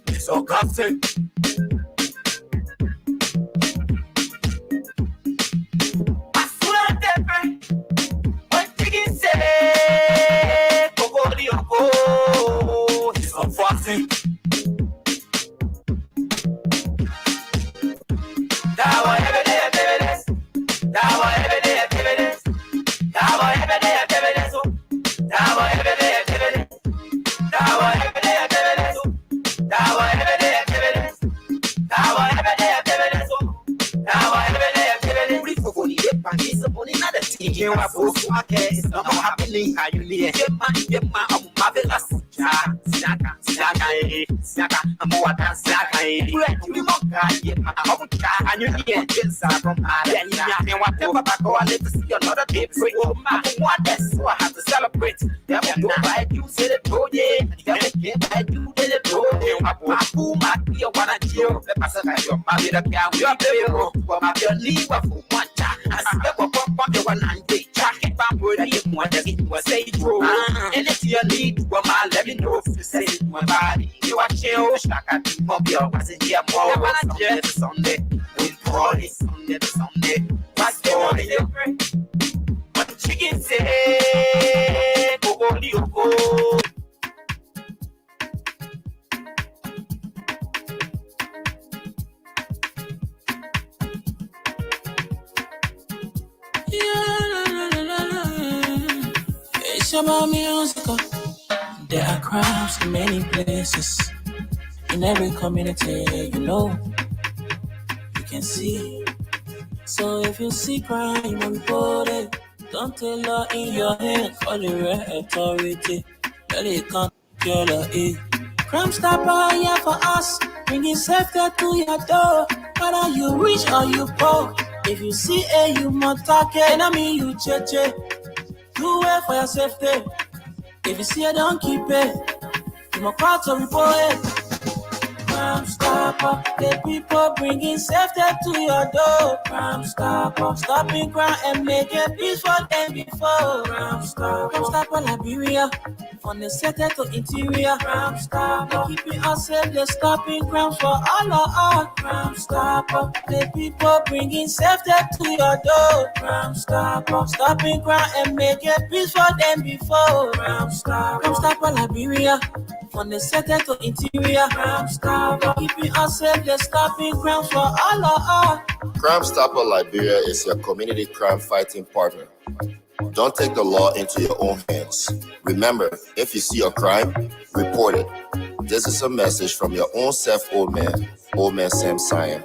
It's so constant. Unboxing. Dawa everyday activities. Dawa everyday activities. Dawa everyday activities. Dawa everyday activities. Dawa everyday activities. Dawa everyday activities. Dawa everyday activities. Dawa everyday activities. We for the panties upon another team. You are both okay. It's not happening. How you need it? Get my marvelous. Saka, I'm what I'm Saka. You mocha, and you hear this from whatever back or let us see another day. What that's what I have to celebrate. Never do I do say the pro, yeah. Never get I do the pro. My dear, what I do, the passer, your mother, the cow, your baby, for my leave of one time. I never pop the one and they track it back where I didn't want to say true. And if you need, well, my let me know. Say my body, you are chill. Shaka, mobile, was it here more? Sunday, we call it Sunday. What's going on? What chicken say? Go. It's about music. There are crowds in many places, in every community, you can see. So if you see crime, report it. Don't tell law in your hand, call the right authority. Really can't kill it. Crime Stopper here for us, bringing safety to your door. Whether you rich or you poor, if you see you must talk it. I mean you cheche, do it for your safety. If you see it, don't keep it. You must call to report it. Crime Stopper, the people bringing safety to your door. Crime Stopper, stopping crime and making peace for them before. Crime Stopper, Liberia, from the center to interior. Crime Stopper, keeping us safe, they're stopping crimes for all of us. Crime Stopper, the people bringing safety to your door. Crime Stopper, stopping crime and making peace for them before. Crime Stopper, Liberia, from the center to interior. Crime Stopper, keeping us safe, they're stopping crimes for all of us. Crime Stopper Liberia is your community crime fighting partner. Don't take the law into your own hands. Remember, if you see a crime, report it. This is a message from your own self, Old Man Sam Sion.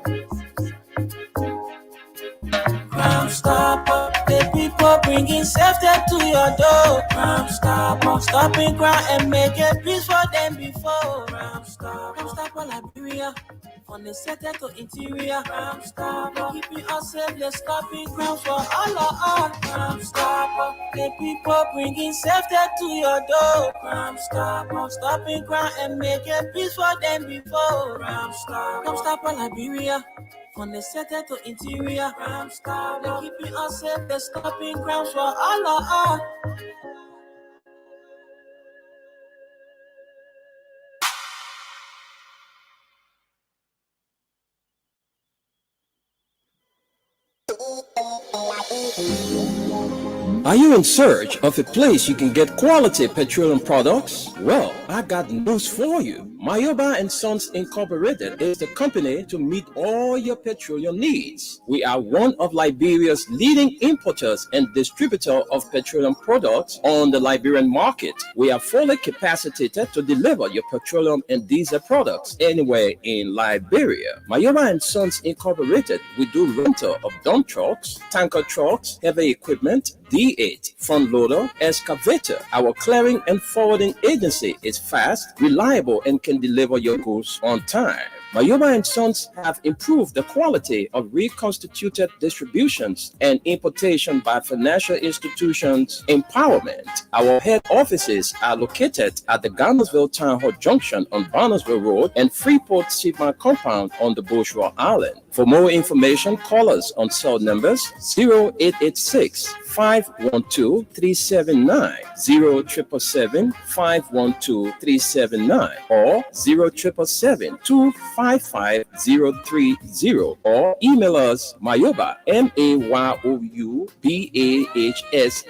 Crime Stopper, the people bringing safety to your door. Crime Stopper, stopping crime and making peace for them before. Crime Stopper, Liberia, from the center to interior. Crime Stopper, keeping us safe, they're stopping crime for all of us. Crime Stopper, the people bringing safety to your door. Crime Stopper, stopping crime and making peace for them before. Crime Stopper, Liberia, from the center to interior. Crime Stopper, keeping us safe, they're stopping crimes for all of us. Are you in search of a place you can get quality petroleum products? Well, I got news for you. Mayoba and Sons Incorporated is the company to meet all your petroleum needs. We are one of Liberia's leading importers and distributor of petroleum products on the Liberian market. We are fully capacitated to deliver your petroleum and diesel products anywhere in Liberia. Mayoba and Sons Incorporated, we do rental of dump trucks, tanker trucks, heavy equipment, D8, front loader, excavator. Our clearing and forwarding agency is fast, reliable, and can deliver your goods on time. Mayoba and Sons have improved the quality of reconstituted distributions and importation by financial institutions empowerment. Our head offices are located at the Garnersville Town Hall Junction on Barnesville Road and Freeport Sigma Compound on the Bushra Island. For more information, call us on cell numbers 0886 512 379, 0777 512 379, or 0777 255 030, or email us Mayoba, MAYOUBAHS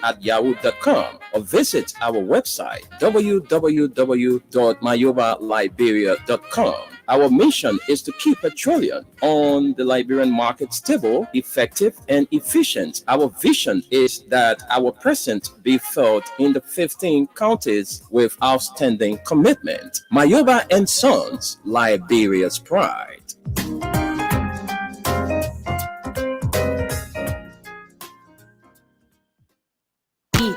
at yahoo.com, or visit our website www.mayobaliberia.com. Our mission is to keep petroleum on the Liberian market stable, effective, and efficient. Our vision is that our presence be felt in the 15 counties with outstanding commitment. Mayoba and Sons, Liberia's pride.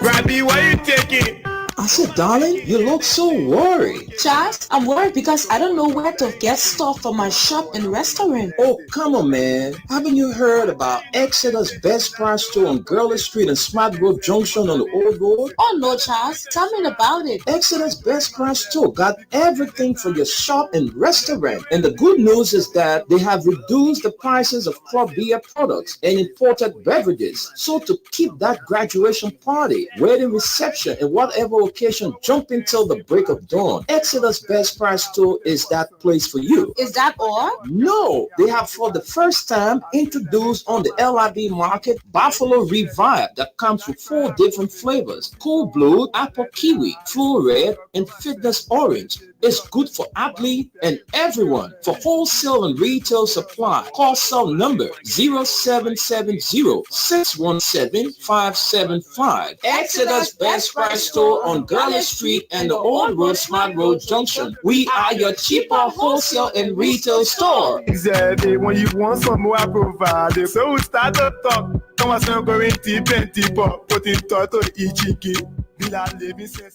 Robbie, why you taking? I said, darling, you look so worried. Charles, I'm worried because I don't know where to get stuff for my shop and restaurant. Oh, come on, man. Haven't you heard about Exeter's Best Price Store on Gurley Street and Smart Grove Junction on the Old Road? Oh, no, Charles. Tell me about it. Exeter's Best Price Store got everything for your shop and restaurant. And the good news is that they have reduced the prices of craft beer products and imported beverages. So to keep that graduation party, wedding reception, and whatever occasion jumping till the break of dawn, Exeter's Best Price Store is that place for you. Is that all? No, they have for the first time introduced on the LIB market Buffalo Revive that comes with 4 different flavors: Cool Blue, Apple Kiwi, Full Red, and Fitness Orange. It's good for athlete and everyone. For wholesale and retail supply, call cell number 0770-617-575. Exeter's Best Price Store on Gurley Street and the Old Road Smart Road Junction. We are your cheaper wholesale and retail store. Exactly. When you want some more, I provide. So we start to talk. Come on, so going deep and deeper. Put in total Ichiki. Bila living sense.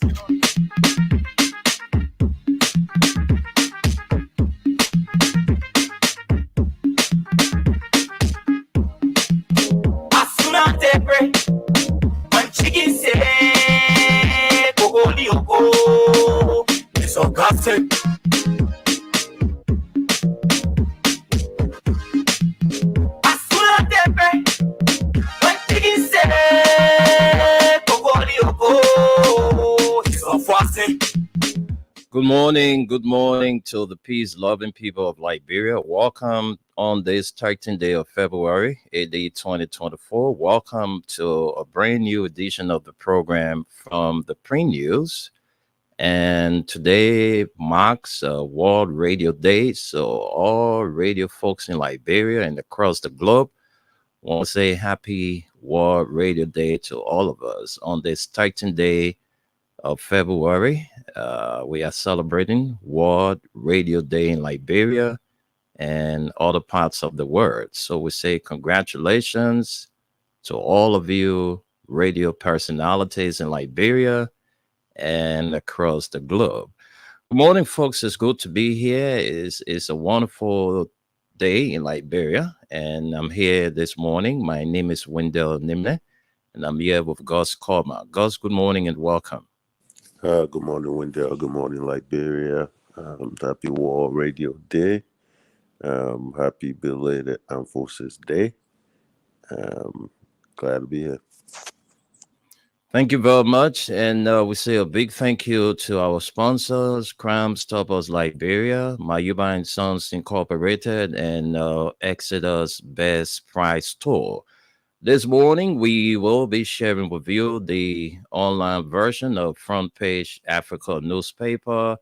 When chicken say Coco Lioko, it's all gossip. As soon as they pray, when chicken say Coco Lioko, it's all fussing. Good morning to the peace-loving people of Liberia. Welcome on this 13th day of February, AD 2024. Welcome to a brand new edition of the program from the Printnews. And today marks World Radio Day. So all radio folks in Liberia and across the globe want to say happy World Radio Day to all of us on this 13th day of February. We are celebrating World Radio Day in Liberia and other parts of the world. So we say congratulations to all of you radio personalities in Liberia and across the globe. Good morning, folks. It's good to be here. It's a wonderful day in Liberia, and I'm here this morning. My name is Wendell Nimne, and I'm here with Gus Korma. Gus, good morning and welcome. Good morning, Wendell. Good morning, Liberia. Happy World Radio Day. Happy belated Armed Forces Day. Glad to be here. Thank you very much. And we say a big thank you to our sponsors, Crime Stoppers Liberia, Mayuba and Sons Incorporated, and Exeter's Best Price Store. This morning, we will be sharing with you the online version of Front Page Africa newspaper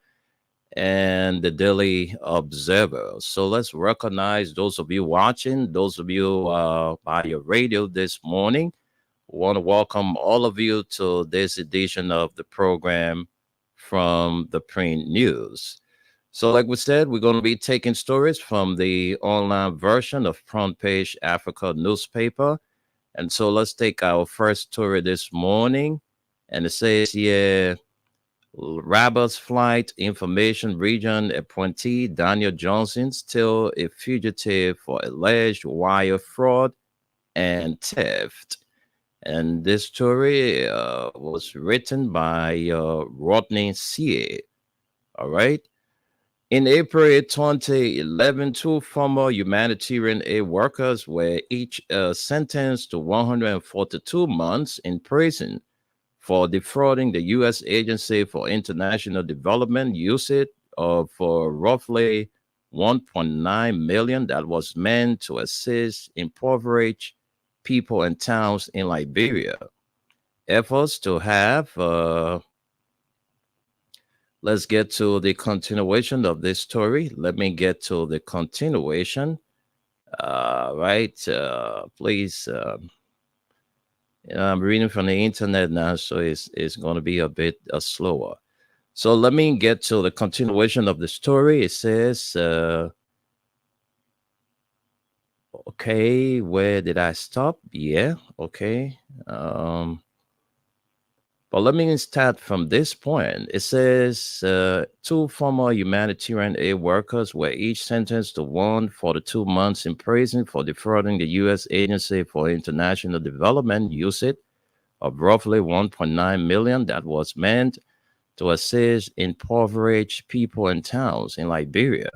and the Daily Observer. So let's recognize those of you watching, those of you by your radio this morning. We want to welcome all of you to this edition of the program from the Printnews. So like we said, we're going to be taking stories from the online version of Front Page Africa newspaper. And so let's take our first story this morning. And it says here, Roberts Flight Information Region appointee Daniel Johnson still a fugitive for alleged wire fraud and theft. And this story was written by Rodney C.A. All right. In April 2011, two former humanitarian aid workers were each sentenced to 142 months in prison for defrauding the U.S. Agency for International Development, USAID, of roughly 1.9 million that was meant to assist impoverished people and towns in Liberia. Efforts to have let's get to the continuation of this story. Let me get to the continuation. Right. Please. I'm reading from the internet now, so it's going to be a bit slower. So let me get to the continuation of the story. It says, okay, where did I stop? Yeah, okay. But let me start from this point. It says two former humanitarian aid workers were each sentenced to 142 months in prison for defrauding the U.S. Agency for International Development, USAID, of roughly 1.9 million that was meant to assist impoverished people and towns in Liberia.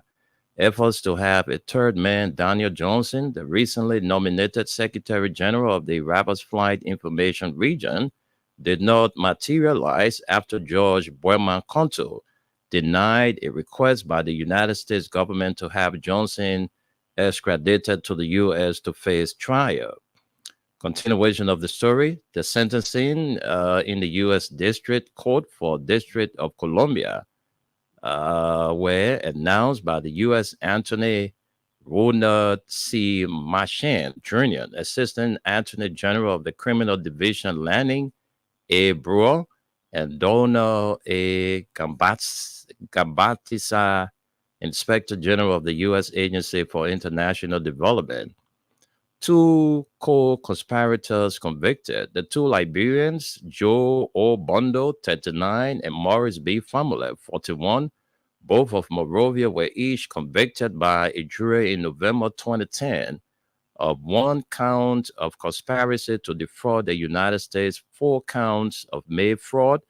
Efforts to have a third man, Daniel Johnson, the recently nominated Secretary General of the Rapid Flight Information Region, did not materialize after George Bueman Conto denied a request by the United States government to have Johnson extradited to the U.S. to face trial. Continuation of the story, the sentencing in the U.S. District Court for District of Columbia were announced by the U.S. Attorney Ronald C. Marchand Jr., Assistant Attorney General of the Criminal Division Lanning A. Brewer, and Donald A. Gambatisa, Inspector General of the U.S. Agency for International Development. Two co-conspirators convicted. The two Liberians, Joe O. Bondo, 39, and Morris B. Famule, 41, both of Monrovia, were each convicted by a jury in November 2010 of one count of conspiracy to defraud the United States, 4 counts of mail fraud,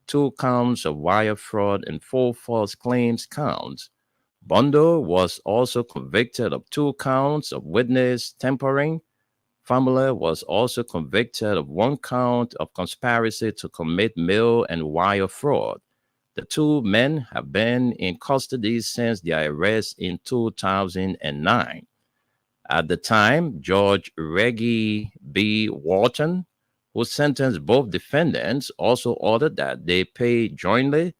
2 counts of wire fraud, and 4 false claims counts. Bondo was also convicted of 2 counts of witness tampering. Family was also convicted of 1 count of conspiracy to commit mail and wire fraud. The 2 men have been in custody since their arrest in 2009. At the time, George Reggie B. Walton, who sentenced both defendants, also ordered that they pay jointly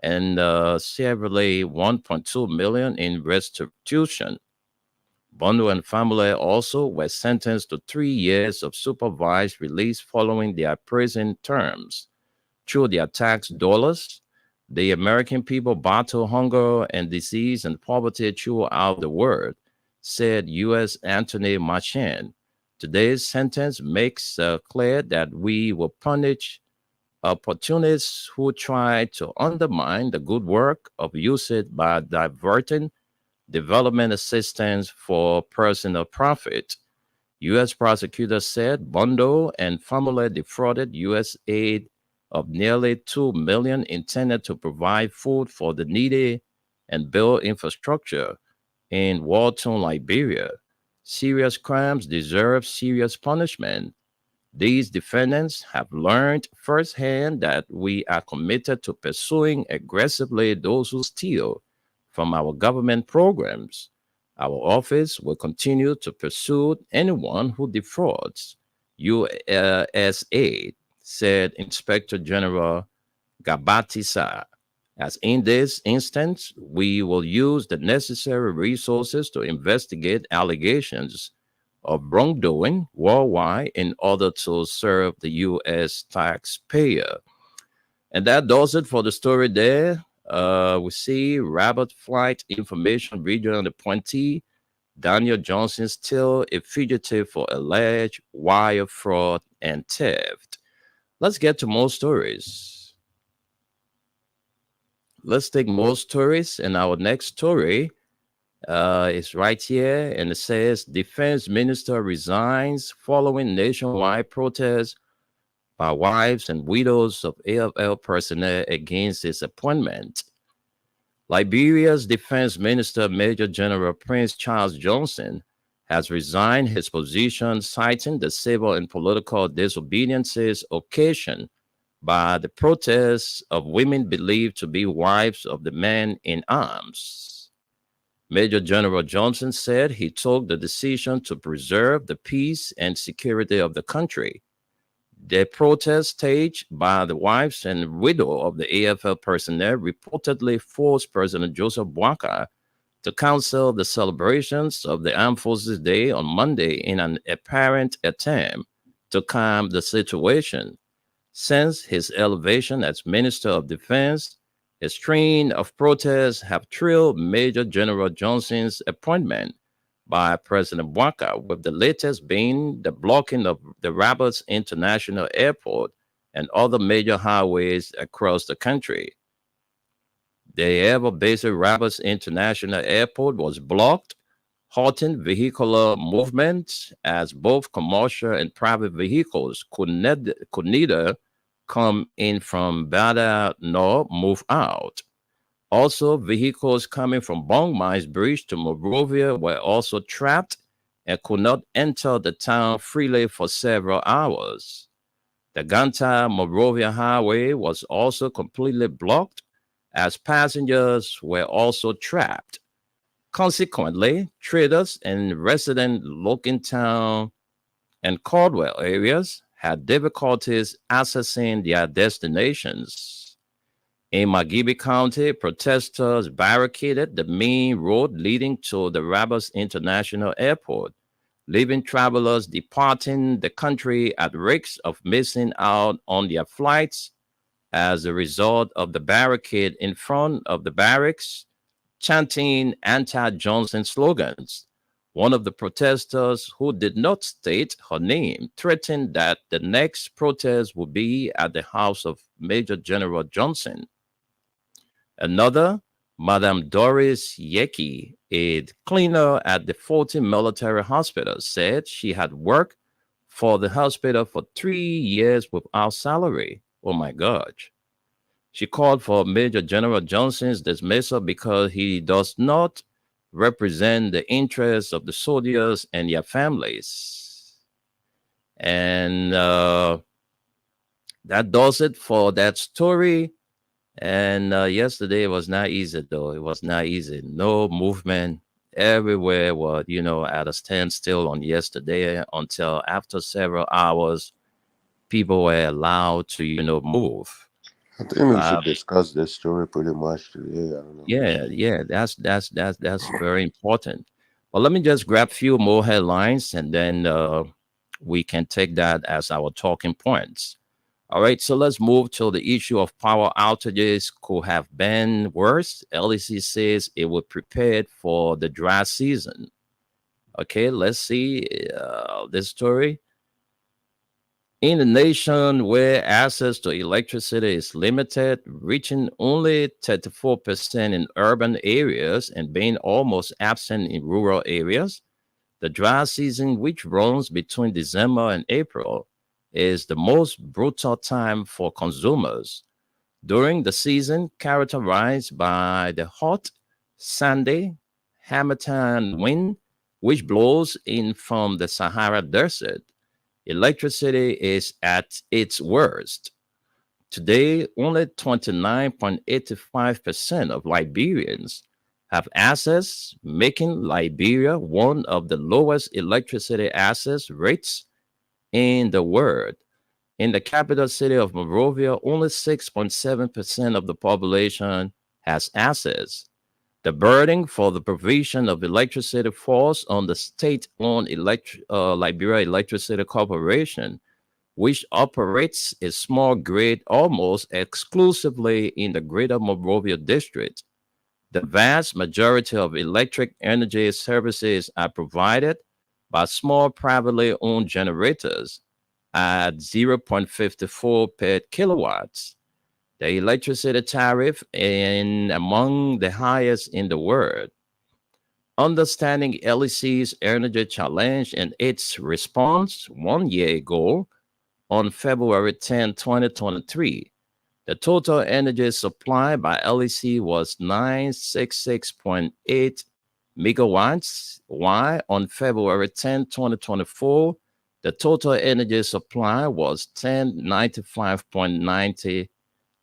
and severally 1.2 million in restitution. Bondo and family also were sentenced to 3 years of supervised release following their prison terms. Through their tax dollars, the American people battle hunger and disease and poverty throughout the world, said U.S. Anthony Marchand. Today's sentence makes clear that we will punish opportunists who try to undermine the good work of USAID by diverting development assistance for personal profit. U.S. prosecutors said Bondo and family defrauded U.S. aid of nearly $2 million intended to provide food for the needy and build infrastructure in war-torn Liberia. Serious crimes deserve serious punishment. These defendants have learned firsthand that we are committed to pursuing aggressively those who steal from our government programs. Our office will continue to pursue anyone who defrauds U.S. aid, said Inspector General Gabatisa. As in this instance, we will use the necessary resources to investigate allegations of wrongdoing worldwide in order to serve the U.S. taxpayer. And that does it for the story there. We see Rabbit Flight Information Regional appointee Daniel Johnson still a fugitive for alleged wire fraud and theft. Let's get to more stories. Let's take more stories, and our next story is right here, and it says Defense Minister resigns following nationwide protests by wives and widows of AFL personnel against his appointment. Liberia's Defense Minister, Major General Prince Charles Johnson, has resigned his position, citing the civil and political disobediences occasioned by the protests of women believed to be wives of the men in arms. Major General Johnson said he took the decision to preserve the peace and security of the country. The protest staged by the wives and widow of the AFL personnel reportedly forced President Joseph Boakai to cancel the celebrations of the Armed Forces Day on Monday in an apparent attempt to calm the situation. Since his elevation as Minister of Defense, a string of protests have trailed Major General Johnson's appointment by President Boakai, with the latest being the blocking of the Rabat International Airport and other major highways across the country. The ever-busy Rabat International Airport was blocked, halting vehicular movement as both commercial and private vehicles could neither come in from Bada nor move out. Also, vehicles coming from Bongmai's Bridge to Monrovia were also trapped and could not enter the town freely for several hours. The Ganta Monrovia Highway was also completely blocked as passengers were also trapped. Consequently, traders and residents in Town and Caldwell areas had difficulties accessing their destinations. In Magibi County, protesters barricaded the main road leading to the Rabat International Airport, leaving travelers departing the country at risk of missing out on their flights as a result of the barricade in front of the barracks, chanting anti-Johnson slogans. One of the protesters, who did not state her name, threatened that the next protest would be at the house of Major General Johnson. Another, Madame Doris Yeki, a cleaner at the 40 Military Hospital, said she had worked for the hospital for 3 years without salary. Oh my gosh. She called for Major General Johnson's dismissal because he does not represent the interests of the soldiers and their families. And that does it for that story. And yesterday was not easy, though. It was not easy. No movement everywhere was, at a standstill on yesterday until after several hours, people were allowed to, move. I think we should discuss this story pretty much today. I don't know. Yeah, that's very important. Well, let me just grab a few more headlines, and then we can take that as our talking points. All right, so let's move to the issue of power outages could have been worse. LEC says it will prepare for the dry season. Okay, let's see this story. In a nation where access to electricity is limited, reaching only 34% in urban areas and being almost absent in rural areas, the dry season, which runs between December and April, is the most brutal time for consumers. During the season, characterized by the hot, sandy, Hamilton wind, which blows in from the Sahara Desert, electricity is at its worst. Today, only 29.85% of Liberians have access, making Liberia one of the lowest electricity access rates in the world. In the capital city of Monrovia, only 6.7% of the population has access. The burden for the provision of electricity falls on the state-owned Liberia Electricity Corporation, which operates a small grid almost exclusively in the Greater Monrovia district. The vast majority of electric energy services are provided by small privately owned generators at 0.54 per kilowatts. The electricity tariff is among the highest in the world. Understanding LEC's energy challenge and its response 1 year ago, on February 10, 2023, The total energy supply by LEC was 966.8 megawatts, while on February 10, 2024, the total energy supply was 1095.90,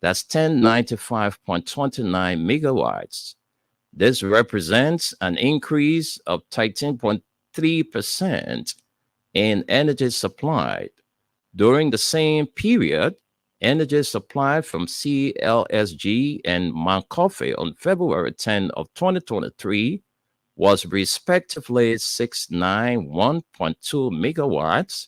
that's 1095.29 megawatts. This represents an increase of 13.3% in energy supplied. During the same period, energy supplied from CLSG and Mount Coffee on February 10 of 2023 was respectively 691.2 megawatts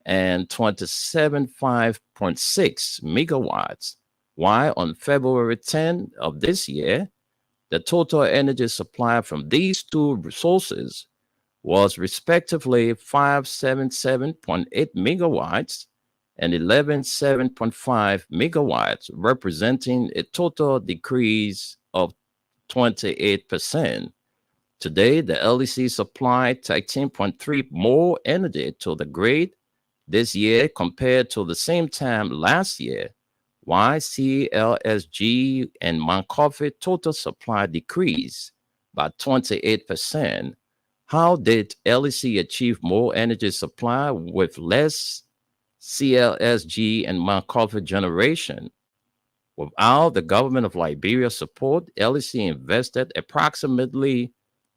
and 275.6 megawatts, while on February 10 of this year, the total energy supply from these two sources was respectively 577.8 megawatts and 117.5 megawatts, representing a total decrease of 28%. Today, the LEC supplied 13.3 more energy to the grid this year compared to the same time last year, while CLSG and Mount Coffee total supply decreased by 28%. How did LEC achieve more energy supply with less CLSG and Mount Coffee generation? Without the government of Liberia's support, LEC invested approximately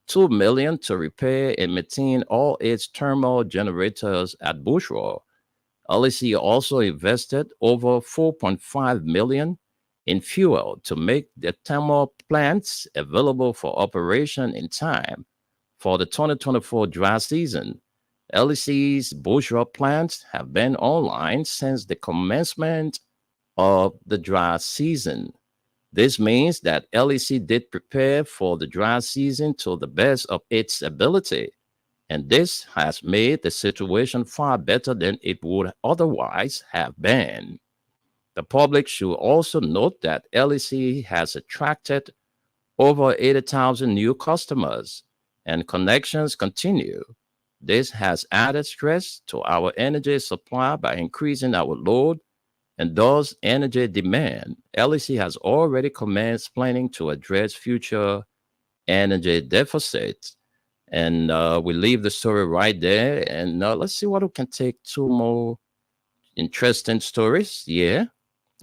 $2 million to repair and maintain all its thermal generators at Bushra. LEC also invested over $4.5 million in fuel to make the thermal plants available for operation in time for the 2024 dry season. LEC's Bushra plants have been online since the commencement of the dry season. This means that LEC did prepare for the dry season to the best of its ability, and this has made the situation far better than it would otherwise have been. The public should also note that LEC has attracted over 80,000 new customers, and connections continue. This has added stress to our energy supply by increasing our load and thus energy demand. LEC has already commenced planning to address future energy deficits. And we leave the story right there. And let's see what we can take two more interesting stories. Yeah.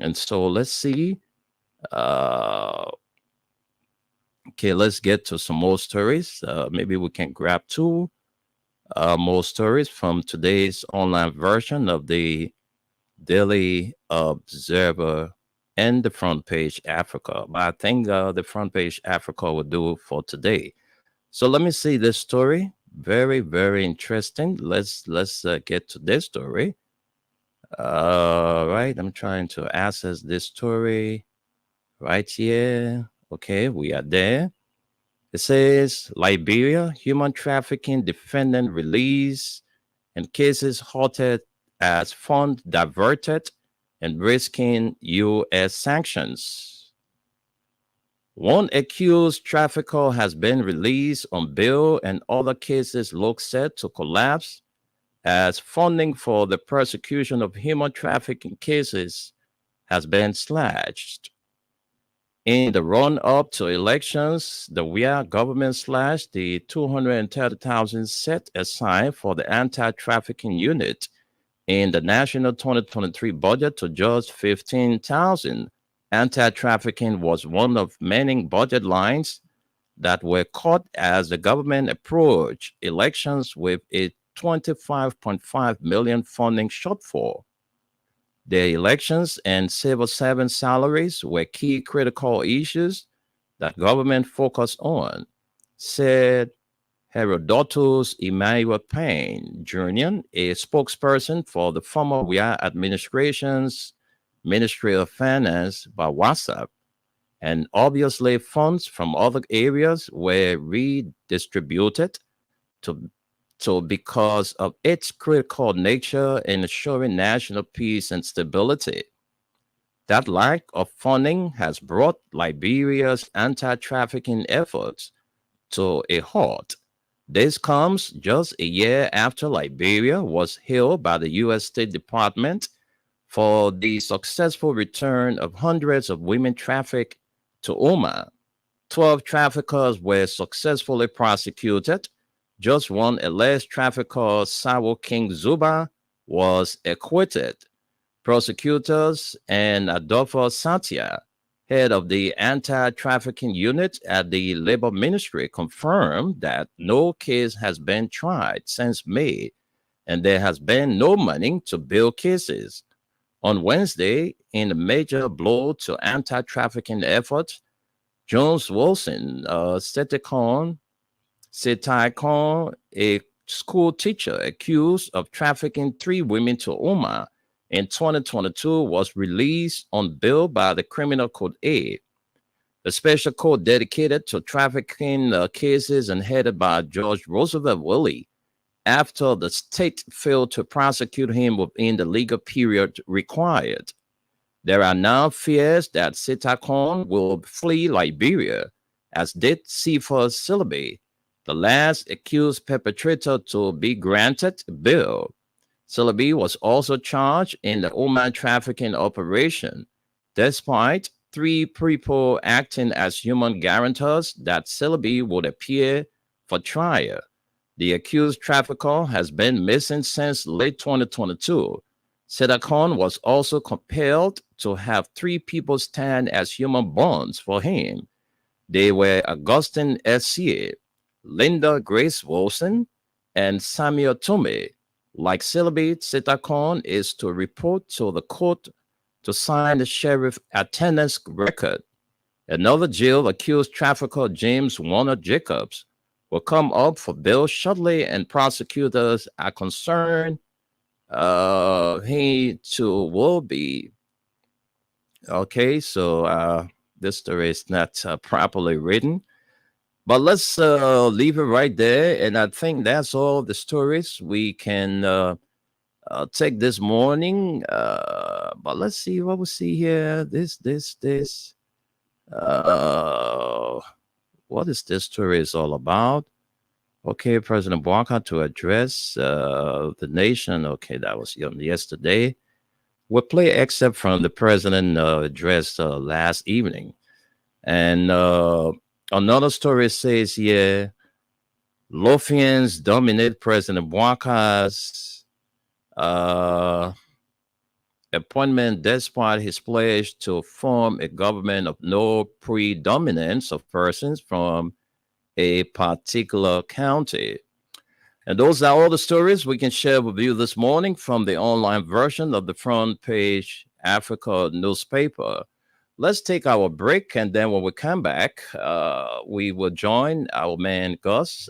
And so let's see. Okay, let's get to some more stories. Maybe we can grab two more stories from today's online version of the Daily Observer and the Front Page Africa. But I think the Front Page Africa will do for today. So let me see this story. Very, very interesting. Let's get to this story. Right, I'm trying to access this story right here. Okay, we are there. It says Liberia human trafficking defendant released and cases halted as fund diverted and risking U.S. sanctions. One accused trafficker has been released on bail, and other cases look set to collapse as funding for the prosecution of human trafficking cases has been slashed. In the run-up to elections, the WIA government slashed the $230,000 set aside for the anti-trafficking unit in the national 2023 budget to just $15,000. Anti-trafficking was one of many budget lines that were cut as the government approached elections with a $25.5 million funding shortfall. The elections and civil servant salaries were key critical issues that government focused on, said Herodotus Emmanuel Payne Jr., a spokesperson for the former WIA administration's Ministry of Finance by WhatsApp. And obviously, funds from other areas were redistributed to because of its critical nature in ensuring national peace and stability. That lack of funding has brought Liberia's anti-trafficking efforts to a halt. This comes just a year after Liberia was hailed by the U.S. State Department for the successful return of hundreds of women trafficked to Oman. 12 traffickers were successfully prosecuted. Just one alleged trafficker, Sawo King Zuba, was acquitted. Prosecutors and Adolfo Satya, head of the anti-trafficking unit at the Labor Ministry, confirmed that no case has been tried since May, and there has been no money to build cases. On Wednesday, in a major blow to anti-trafficking efforts, Jones Wilson, Setikon, a school teacher accused of trafficking 3 women to Oman in 2022, was released on bail by the Criminal Code A, the special court dedicated to trafficking cases and headed by George Roosevelt Willie, after the state failed to prosecute him within the legal period required. There are now fears that Setakon will flee Liberia, as did Cephas Silaby, the last accused perpetrator to be granted bail. Silaby was also charged in the Oman trafficking operation, despite 3 people acting as human guarantors that Silaby would appear for trial. The accused trafficker has been missing since late 2022. Setakon was also compelled to have 3 people stand as human bonds for him. They were Augustine S.C., Linda Grace Wilson, and Samuel Tome. Like Silaby, Setakon is to report to the court to sign the sheriff attendance record. Another jail accused trafficker, James Warner Jacobs, will come up for bail shortly, and prosecutors are concerned he too will be. Okay, so this story is not properly written, but let's leave it right there. And I think that's all the stories we can take this morning. But let's see what we see here. What is this story is all about? Okay, President Bouaka to address the nation. Okay, that was yesterday. We'll play excerpt from the president address last evening. And another story says here, Lofians dominate President Bouaka's appointment despite his pledge to form a government of no predominance of persons from a particular county. And those are all the stories we can share with you this morning from the online version of the Front Page Africa newspaper. Let's take our break, and then when we come back, we will join our man Gus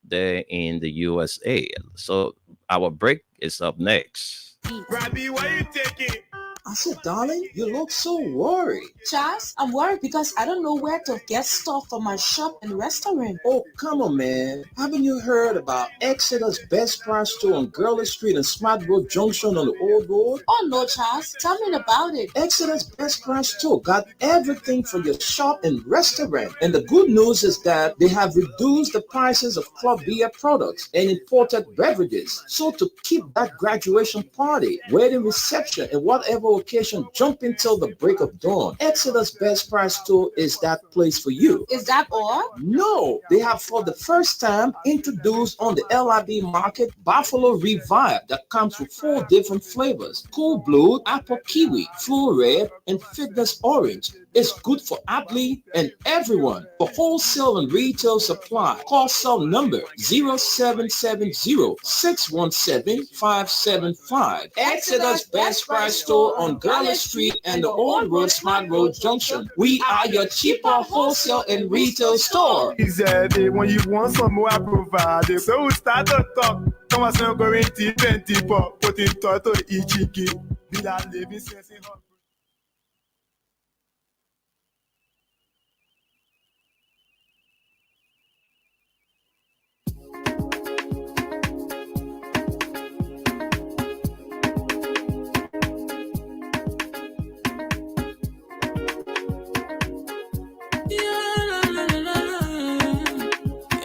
there in the USA. So our break is up next. Robbie, why you taking? I said, darling, you look so worried. Charles, I'm worried because I don't know where to get stuff for my shop and restaurant. Oh, come on, man. Haven't you heard about Exeter's Best Price store on Gurley Street and Smart Road Junction on the Old Road? Oh, no, Charles. Tell me about it. Exeter's Best Price store got everything for your shop and restaurant. And the good news is that they have reduced the prices of club beer products and imported beverages. So to keep that graduation party, wedding reception, and whatever occasion jumping till the break of dawn, Exeter's Best Price store is that place for you. Is that all? No, they have for the first time introduced on the LIB market Buffalo Revive that comes with 4 different flavors: Cool Blue, Apple Kiwi, Full Red, and Fitness Orange. It's good for athlete and everyone. For wholesale and retail supply, call cell number 0770-617-575. Exeter's Best Price store on Gurley Street and the Old Road Smart Road Junction. We are your cheaper wholesale and retail store. He said when you want some more, I provide it. So we start to talk. Come on, so going to 20 pop, put in toto ichiki. Bila living sense in hot.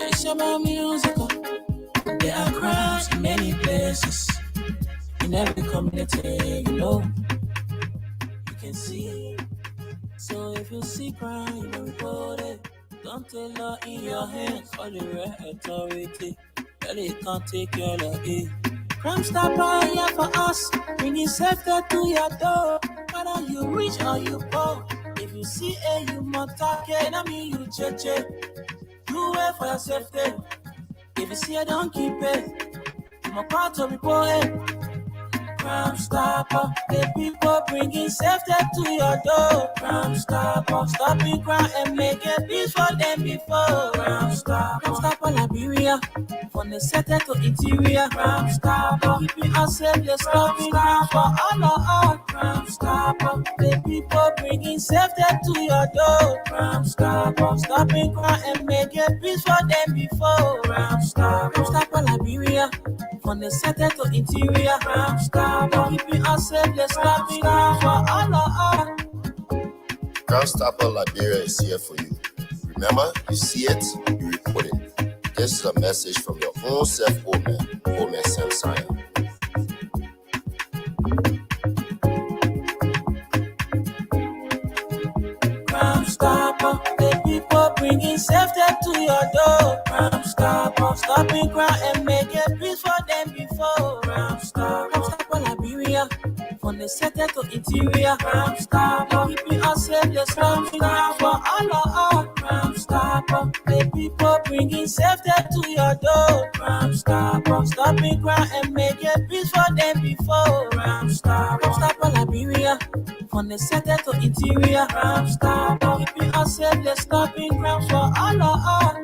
It's about music. There are crowds in many places. In in every community, you can see. So if you see crime, you know, report it. Don't take law in your hands for the right authority. Really can't take your law in. Crime Stopper here for us, bringing safety to your door. Whether you rich or you poor, if you see a you must take it. I mean you cheche, you wait for your safety. If you see a don't keep it, I'm a part of report it. Crime Stopper, the people bringing safety to your door. Crime Stopper, stopping crime and making peace for them before. Crime Stopper Liberia, from the center to interior. Crime Stopper, keeping us safe, let's stopping crime for all of us. Crime Stopper, the people bringing safety to your door. Crime Stopper, stopping crime and making peace for them before. Crime Stopper Liberia, from the center to interior. Crime Stopper, keeping us safe, let's stopping crime for all of us. Crime Stopper Liberia is here for you. Remember, you see it, you report it. This is a message from your own self, old man Sam Sion. Crime Stopper, the people bringing safety to your door. Crime Stopper, stopping crime and making peace for them before. Crime Stopper Liberia, from the center to interior. Crime Stopper, keeping us safe, let's stopping crime for all of us. Crime Stopper, the people bringing safety to your door. Crime Stopper, stopping crime and making peace for them before. Crime Stopper Liberia, from the center to interior. Crime Stopper, keeping us safe, let's stopping crime for all of us.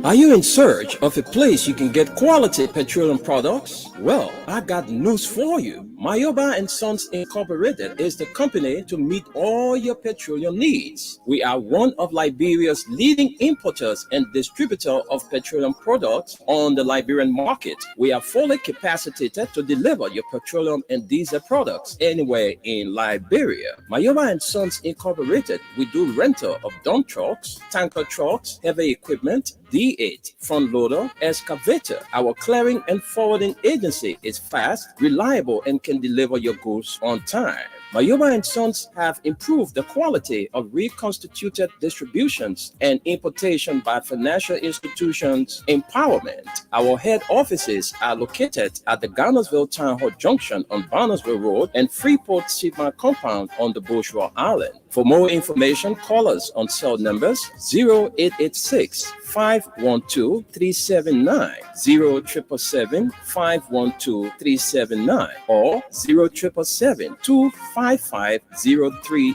Are you in search of a place you can get quality petroleum products? Well, I got news for you. Mayoba and Sons Incorporated is the company to meet all your petroleum needs. We are one of Liberia's leading importers and distributor of petroleum products on the Liberian market. We are fully capacitated to deliver your petroleum and diesel products anywhere in Liberia. Mayoba and Sons Incorporated, we do rental of dump trucks, tanker trucks, heavy equipment, D8, front loader, excavator. Our clearing and forwarding agency is fast, reliable, and can deliver your goods on time. Mayoba and Sons have improved the quality of reconstituted distributions and importation by financial institutions empowerment. Our head offices are located at the Garnersville Town Hall Junction on Barnesville Road and Freeport Sigma Compound on the Bourgeois Island. For more information, call us on cell numbers 0886 512 379, 0777 512 379, or 0777 255 030,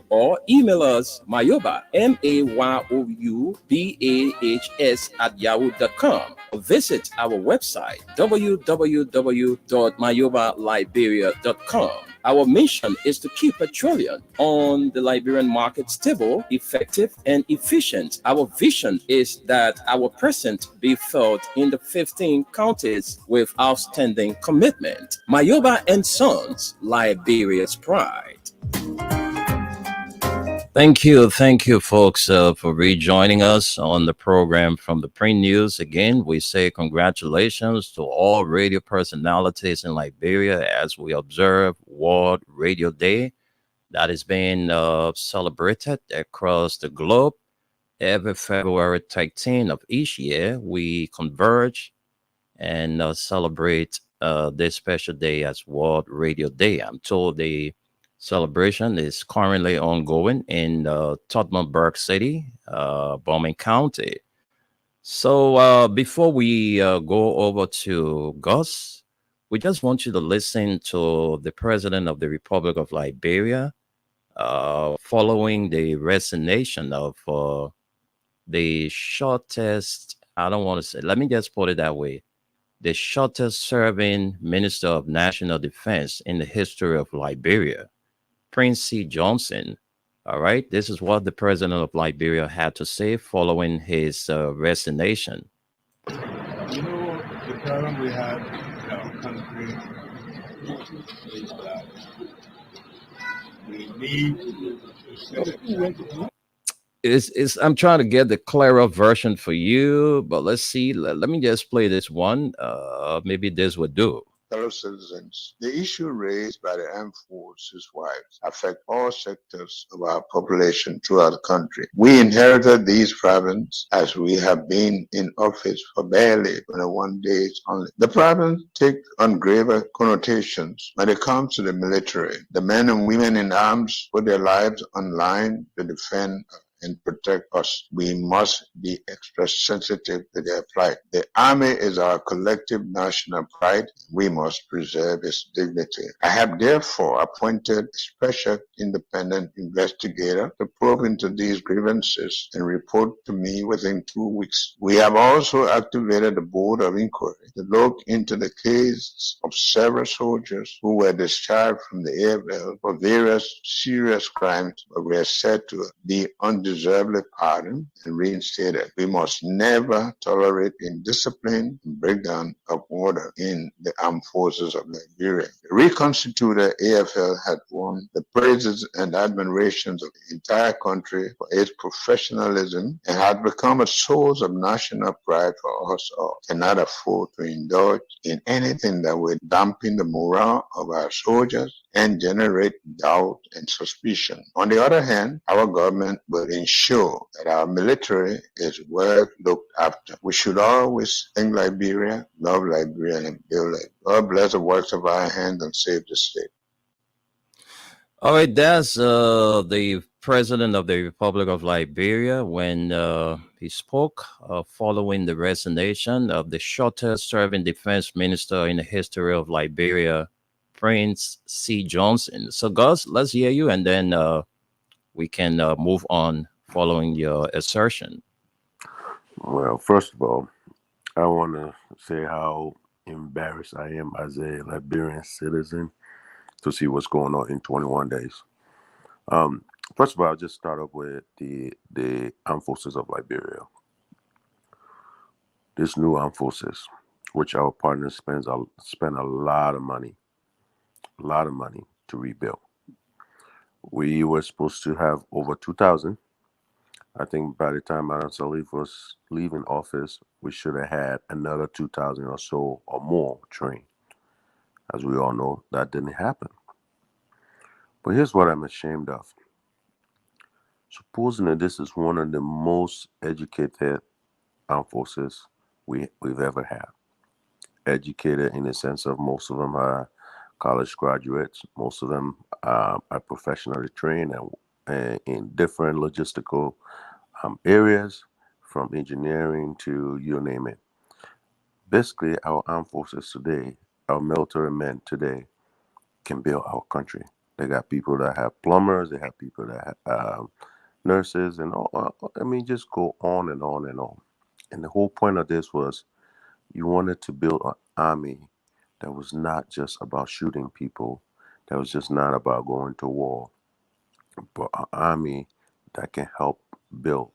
or email us Mayoba, MAYOUBAHS @yahoo.com, or visit our website www.mayobaliberia.com. Our mission is to keep petroleum on the Liberian market stable, effective, and efficient. Our vision is that our presence be felt in the 15 counties with outstanding commitment. Mayoba and Sons, Liberia's pride. Thank you, folks, for rejoining us on the program from the Printnews. Again, we say congratulations to all radio personalities in Liberia as we observe World Radio Day that is being celebrated across the globe. Every February 13 of each year, we converge and celebrate this special day as World Radio Day. I'm told the celebration is currently ongoing in Tottenburg City, Bowman County. So before we go over to Gus, we just want you to listen to the President of the Republic of Liberia following the resignation of the shortest, I don't want to say, let me just put it that way, the shortest serving Minister of National Defense in the history of Liberia, Prince C. Johnson. All right, this is what the president of Liberia had to say following his resignation. The problem we have in our country is that We need to set it. Is I'm trying to get the clearer version for you, but let's see. Let me just play this one. Maybe this would do. Fellow citizens, the issue raised by the armed forces wives affect all sectors of our population throughout the country. We inherited these problems as we have been in office for barely 21 days only. The problems take on graver connotations when it comes to the military. The men and women in arms put their lives on line to defend and protect us. We must be extra sensitive to their plight. The Army is our collective national pride. We must preserve its dignity. I have therefore appointed a special independent investigator to probe into these grievances and report to me within 2 weeks. We have also activated the Board of Inquiry to look into the case of several soldiers who were discharged from the AFL for various serious crimes but were said to be undeservedly pardoned and reinstated. We must never tolerate indiscipline and breakdown of order in the armed forces of Liberia. The reconstituted AFL had won the praises and admirations of the entire country for its professionalism and had become a source of national pride for us all. Cannot afford to indulge in anything that would dampen the morale of our soldiers and generate doubt and suspicion. On the other hand, our government will ensure that our military is well looked after. We should always think Liberia, love Liberia, and build it. God bless the works of our hands and save the state. All right, that's the president of the Republic of Liberia when he spoke following the resignation of the shortest serving defense minister in the history of Liberia, Prince C. Johnson. So, Gus, let's hear you, and then we can move on following your assertion. Well, first of all, I want to say how embarrassed I am as a Liberian citizen to see what's going on in 21 days. First of all, I'll just start off with the armed forces of Liberia. This new armed forces, which our partners spend a lot of money to rebuild. We were supposed to have over 2,000. I think by the time Madam Salif was leaving office, we should have had another 2,000 or so or more trained. As we all know, that didn't happen. But here's what I'm ashamed of. Supposing that this is one of the most educated armed forces we've ever had. Educated in the sense of most of them are college graduates. Most of them are professionally trained and in different logistical areas, from engineering to you name it. Basically, our armed forces today, our military men today, can build our country. They got people that have plumbers, they have people that have nurses, and all. I mean, just go on and on and on. And the whole point of this was you wanted to build an army that was not just about shooting people, that was just not about going to war, but an army that can help build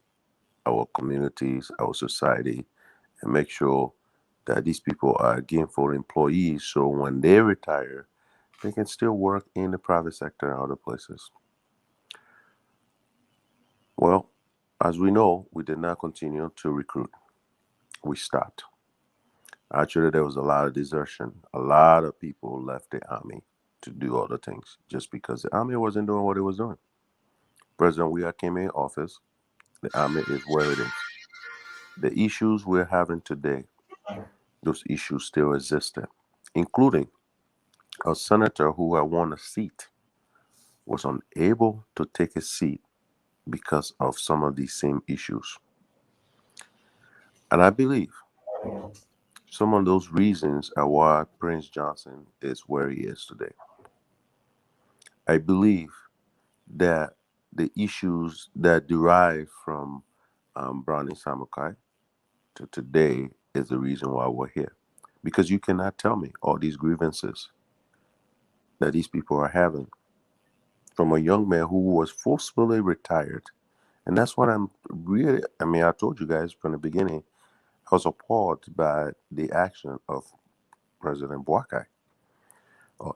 our communities, our society, and make sure that these people are gainful employees so when they retire, they can still work in the private sector and other places. Well, as we know, we did not continue to recruit. We stopped. Actually, there was a lot of desertion. A lot of people left the army to do other things just because the army wasn't doing what it was doing. President Weah came in office. The army is where it is. The issues we're having today, those issues still existed, including a senator who had won a seat was unable to take a seat because of some of these same issues. And I believe some of those reasons are why Prince Johnson is where he is today. I believe that the issues that derive from Brownie Samukai to today is the reason why we're here. Because you cannot tell me all these grievances that these people are having from a young man who was forcefully retired. And that's what I'm really, I told you guys from the beginning, I was appalled by the action of President Boakai.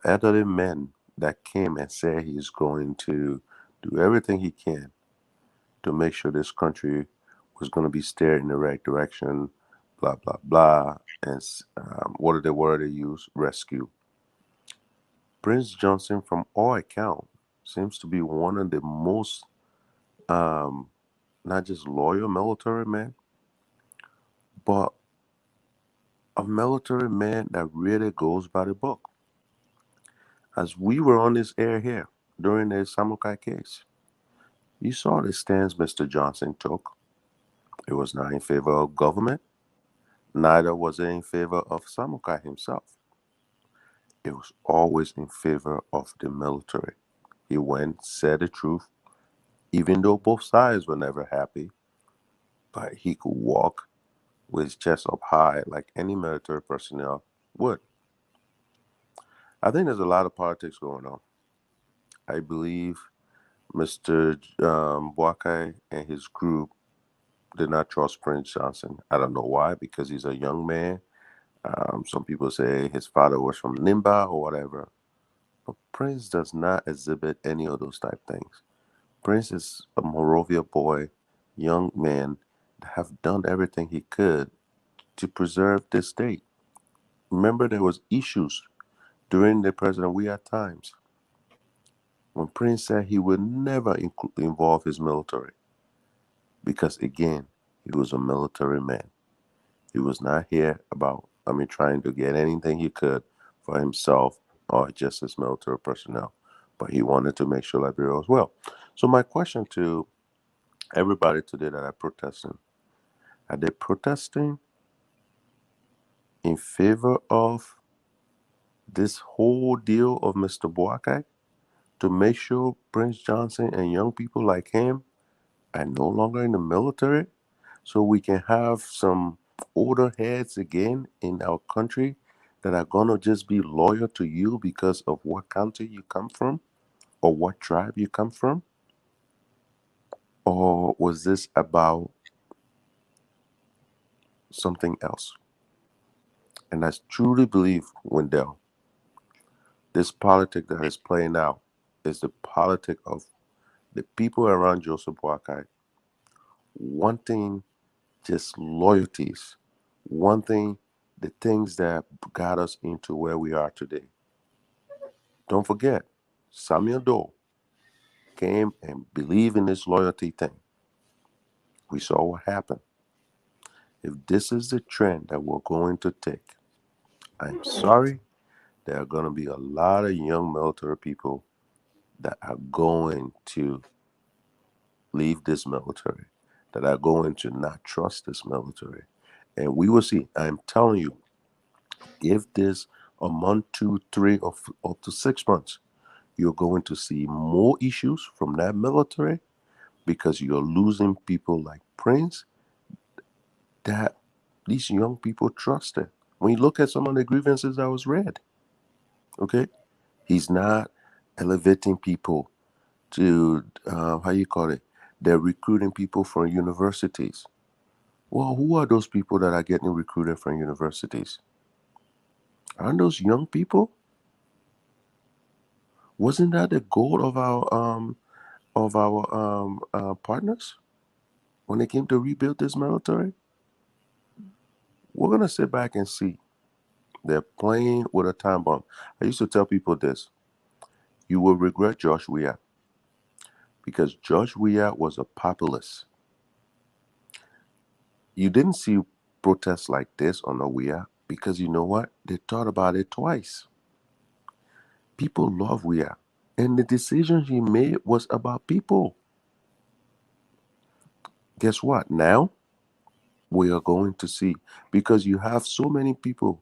Elderly men that came and said he's going to do everything he can to make sure this country was going to be steered in the right direction, blah, blah, blah. And what are the word they use? Rescue. Prince Johnson, from all account, seems to be one of the most, not just loyal military men, but a military man that really goes by the book. As we were on this air here during the Samukai case, you saw the stance Mr. Johnson took. It was not in favor of government, neither was it in favor of Samukai himself. It was always in favor of the military. He went, said the truth, even though both sides were never happy, but he could walk with his chest up high like any military personnel would. I think there's a lot of politics going on. I believe Mr. Boakai and his group did not trust Prince Johnson. I don't know why, because he's a young man. Some people say his father was from Nimba or whatever. But Prince does not exhibit any of those type things. Prince is a Morovia boy, young man that have done everything he could to preserve this state. Remember, there was issues during the President Weah times when Prince said he would never involve his military because, again, he was a military man. He was not here trying to get anything he could for himself or just his military personnel, but he wanted to make sure Liberia was well. So my question to everybody today that are protesting, are they protesting in favor of this whole deal of Mr. Boakai to make sure Prince Johnson and young people like him are no longer in the military so we can have some older heads again in our country that are going to just be loyal to you because of what country you come from or what tribe you come from? Or was this about something else? And I truly believe, Wendell, this politic that is playing out is the politic of the people around Joseph Boakai wanting just loyalties, wanting the things that got us into where we are today. Don't forget, Samuel Doe came and believed in this loyalty thing. We saw what happened. If this is the trend that we're going to take, I'm sorry, there are going to be a lot of young military people that are going to leave this military, that are going to not trust this military. And we will see. I'm telling you, if this a month, 2, 3, or up to 6 months, you're going to see more issues from that military because you're losing people like Prince that these young people trusted. When you look at some of the grievances that was read, okay, he's not elevating people to they're recruiting people from universities. Well, who are those people that are getting recruited from universities? Aren't those young people? Wasn't that the goal of our partners when they came to rebuild this military? We're gonna sit back and see. They're playing with a time bomb. I used to tell people this: you will regret Josh Weah because Josh Weah was a populist. You didn't see protests like this on the Weah because you know what? They thought about it twice. People love Weah, and the decision he made was about people. Guess what? Now we are going to see, because you have so many people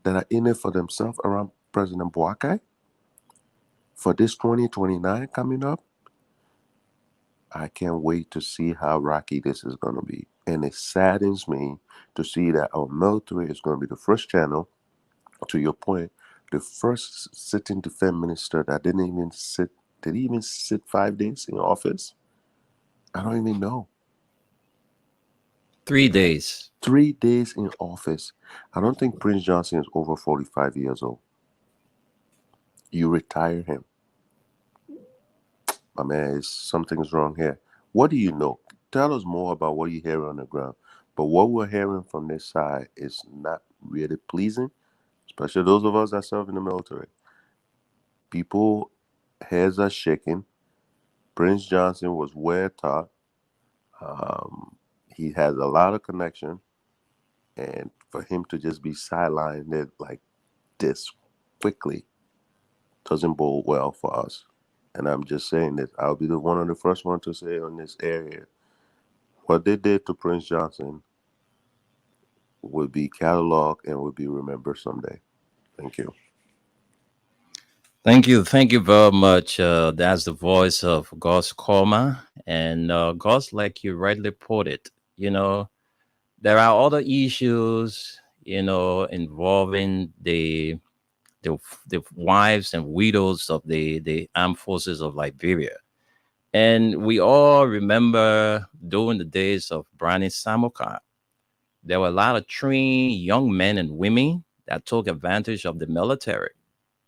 that are in it for themselves around President Boakai for this 2029 coming up. I can't wait to see how rocky this is going to be. And it saddens me to see that our military is going to be the first channel, to your point, the first sitting defense minister that did he even sit 5 days in office? I don't even know. 3 days. 3 days in office. I don't think Prince Johnson is over 45 years old. You retire him. my man, something's wrong here. What do you know? Tell us more about what you hear on the ground. But what we're hearing from this side is not really pleasing, especially those of us that serve in the military. People heads are shaking. Prince Johnson was well taught. Um, he has a lot of connection, and for him to just be sidelined like this quickly doesn't bode well for us. And I'm just saying that I'll be the one of the first one to say on this area, what they did to Prince Johnson will be cataloged and will be remembered someday. Thank you. Thank you very much. That's the voice of Gus Koma. And Gus, like you rightly put it, there are other issues, involving the wives and widows of the armed forces of Liberia. And we all remember during the days of Brani Samoka, there were a lot of trained young men and women that took advantage of the military.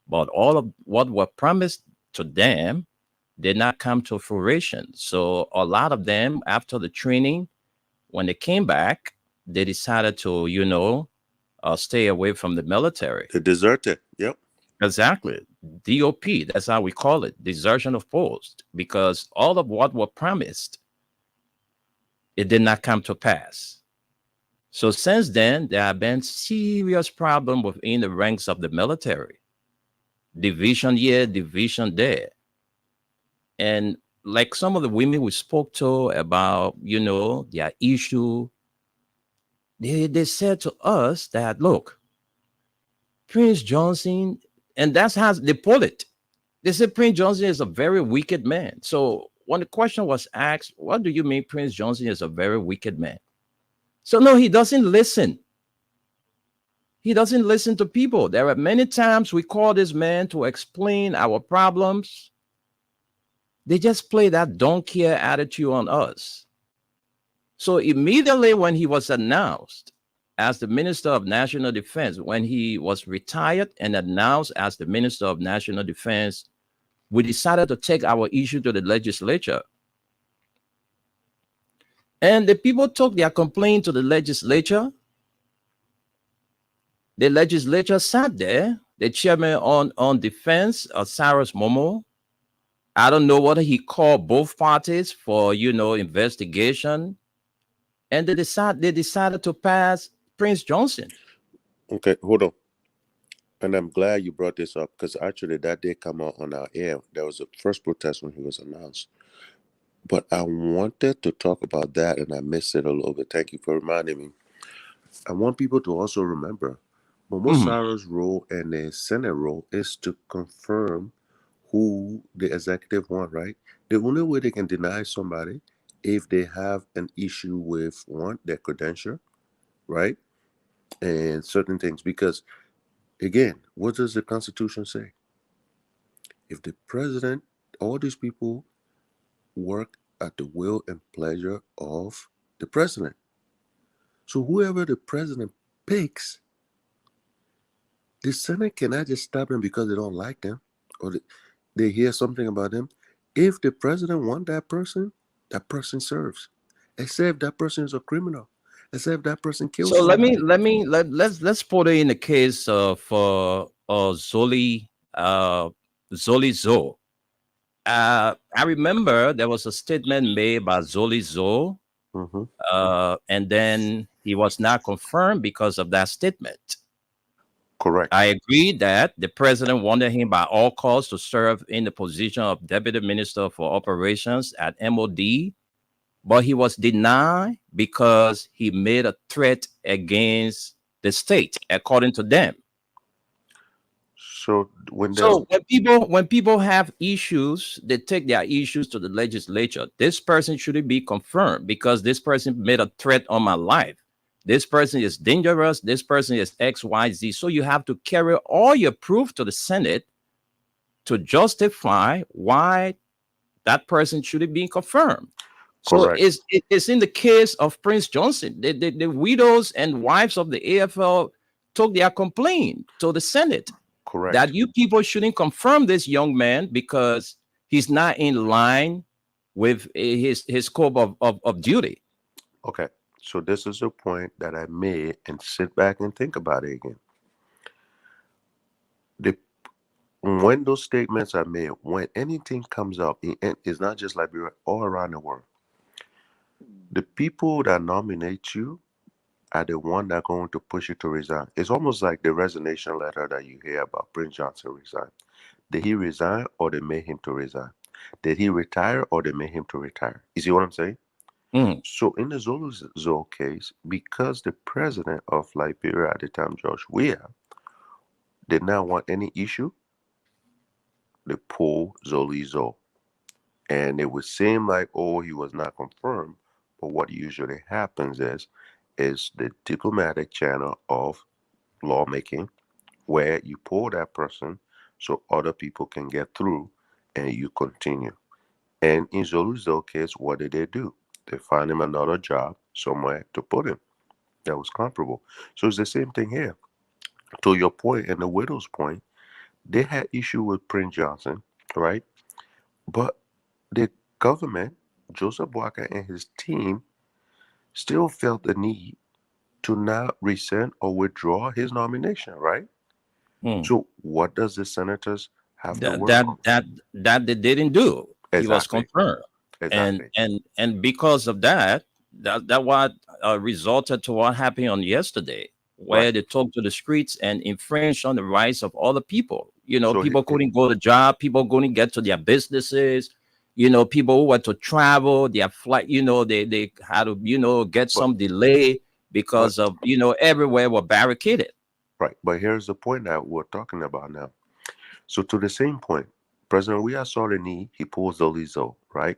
But all of what were promised to them did not come to fruition. So a lot of them, after the training, when they came back, they decided to, stay away from the military. They deserted. Yep. Exactly. DOP, that's how we call it, desertion of post, because all of what were promised, it did not come to pass. So since then, there have been serious problems within the ranks of the military. Division here, division there. And like some of the women we spoke to about, their issue, they said to us that, look, Prince Johnson, and that's how they put it. They said Prince Johnson is a very wicked man. So when the question was asked, what do you mean Prince Johnson is a very wicked man? So no, he doesn't listen. He doesn't listen to people. There are many times we call this man to explain our problems. They just play that don't care attitude on us. So immediately when he was announced as the Minister of National Defense, when he was retired and announced as the Minister of National Defense, we decided to take our issue to the legislature. And the people took their complaint to the legislature. The legislature sat there, the chairman on defense, Cyrus Momo. I don't know whether he called both parties for, investigation. And they decided to pass Prince Johnson. Okay, hold on. And I'm glad you brought this up because actually that did come out on our air. There was a first protest when he was announced. But I wanted to talk about that and I missed it a little bit. Thank you for reminding me. I want people to also remember Momo Sarah's role and the Senate role is to confirm who the executive want, right? The only way they can deny somebody if they have an issue with their credential, right? And certain things. Because again, what does the Constitution say? If the president, all these people work at the will and pleasure of the president. So whoever the president picks, the Senate cannot just stop them because they don't like them or they hear something about them. If the president wants that person serves. Except that person is a criminal. Except that person kills So somebody. let's put it in the case of Zoli Zo. I remember there was a statement made by Zoli Zo, and then he was not confirmed because of that statement. Correct. I agree that the president wanted him by all costs to serve in the position of Deputy Minister for Operations at MOD, but he was denied because he made a threat against the state, according to them. So when people have issues, they take their issues to the legislature. This person shouldn't be confirmed because this person made a threat on my life. This person is dangerous. This person is XYZ. So you have to carry all your proof to the Senate to justify why that person shouldn't be confirmed. So it's in the case of Prince Johnson. The widows and wives of the AFL took their complaint to the Senate. Correct. That you people shouldn't confirm this young man because He's not in line with his scope of duty. Okay. So this is a point that I made, and sit back and think about it again. The When those statements are made, when anything comes up, it's not just Liberia, all around the world. The people that nominate you are the one that are going to push you to resign. It's almost like the resignation letter that you hear about Prince Johnson resign. Did he resign or they made him to resign? Did he retire or they made him to retire? You see what I'm saying? Mm, So in the Zolo case, because the president of Liberia at the time, George Weah, did not want any issue, they pulled Zolo. And it would seem like, oh, he was not confirmed. But what usually happens is the diplomatic channel of lawmaking where you pull that person so other people can get through and you continue. And in Zolu's case, what did they do? They find him another job somewhere to put him that was comparable. So it's the same thing here. To your point and the widow's point, they had issue with Prince Johnson, right? But the government, Joseph Boakai and his team, still felt the need to not rescind or withdraw his nomination, right? mm. So what does the senators have to That work that on? that that they didn't do. He was Exactly. confirmed, and Exactly. and because of that, that what resulted to what happened on yesterday, Right. where they took to the streets and infringed on the rights of other people. So People couldn't go to job, people couldn't get to their businesses. People who were to travel, their flight. They had to get but some delay but because of everywhere were barricaded. right. But here's the point that we're talking about now. So to the same point, President Weah saw the need, he pulls the Lizzo, right?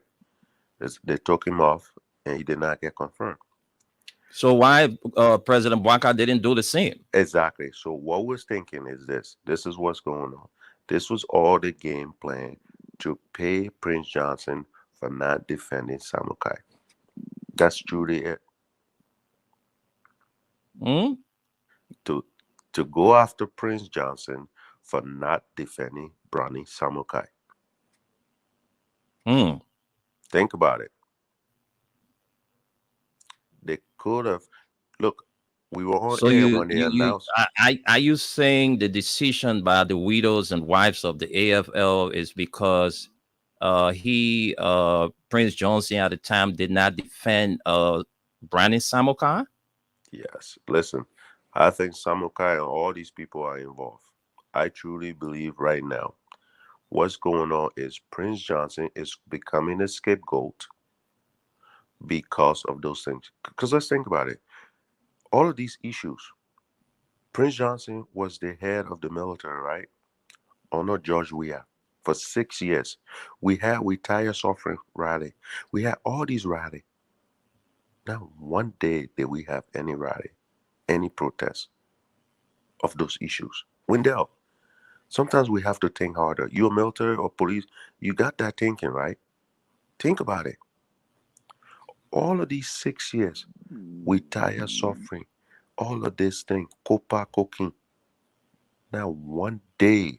They took him off and he did not get confirmed. So why President Blanca didn't do the same? Exactly. So what we're thinking is this. This is what's going on. This was all the game plan to pay Prince Johnson for not defending Samukai. That's truly it. Hmm? To to go after Prince Johnson for not defending Brownie Samukai. Hmm. Think about it. They could have look, we were on So air you when they you you announced. are you saying the decision by the widows and wives of the AFL is because he Prince Johnson at the time did not defend Brandon Samokai? Yes. Listen, I think Samukai and all these people are involved. I truly believe right now what's going on is Prince Johnson is becoming a scapegoat because of those things. Because let's think about it. All of these issues, Prince Johnson was the head of the military, right? Under George Weah for 6 years. We tire suffering rally. We had all these rally. Not one day did we have any rally, any protest of those issues. Wendell, sometimes we have to think harder. You're military or police, you got that thinking, right? Think about it. All of these 6 years, we tire suffering. All of this thing, copa cooking. Now, one day,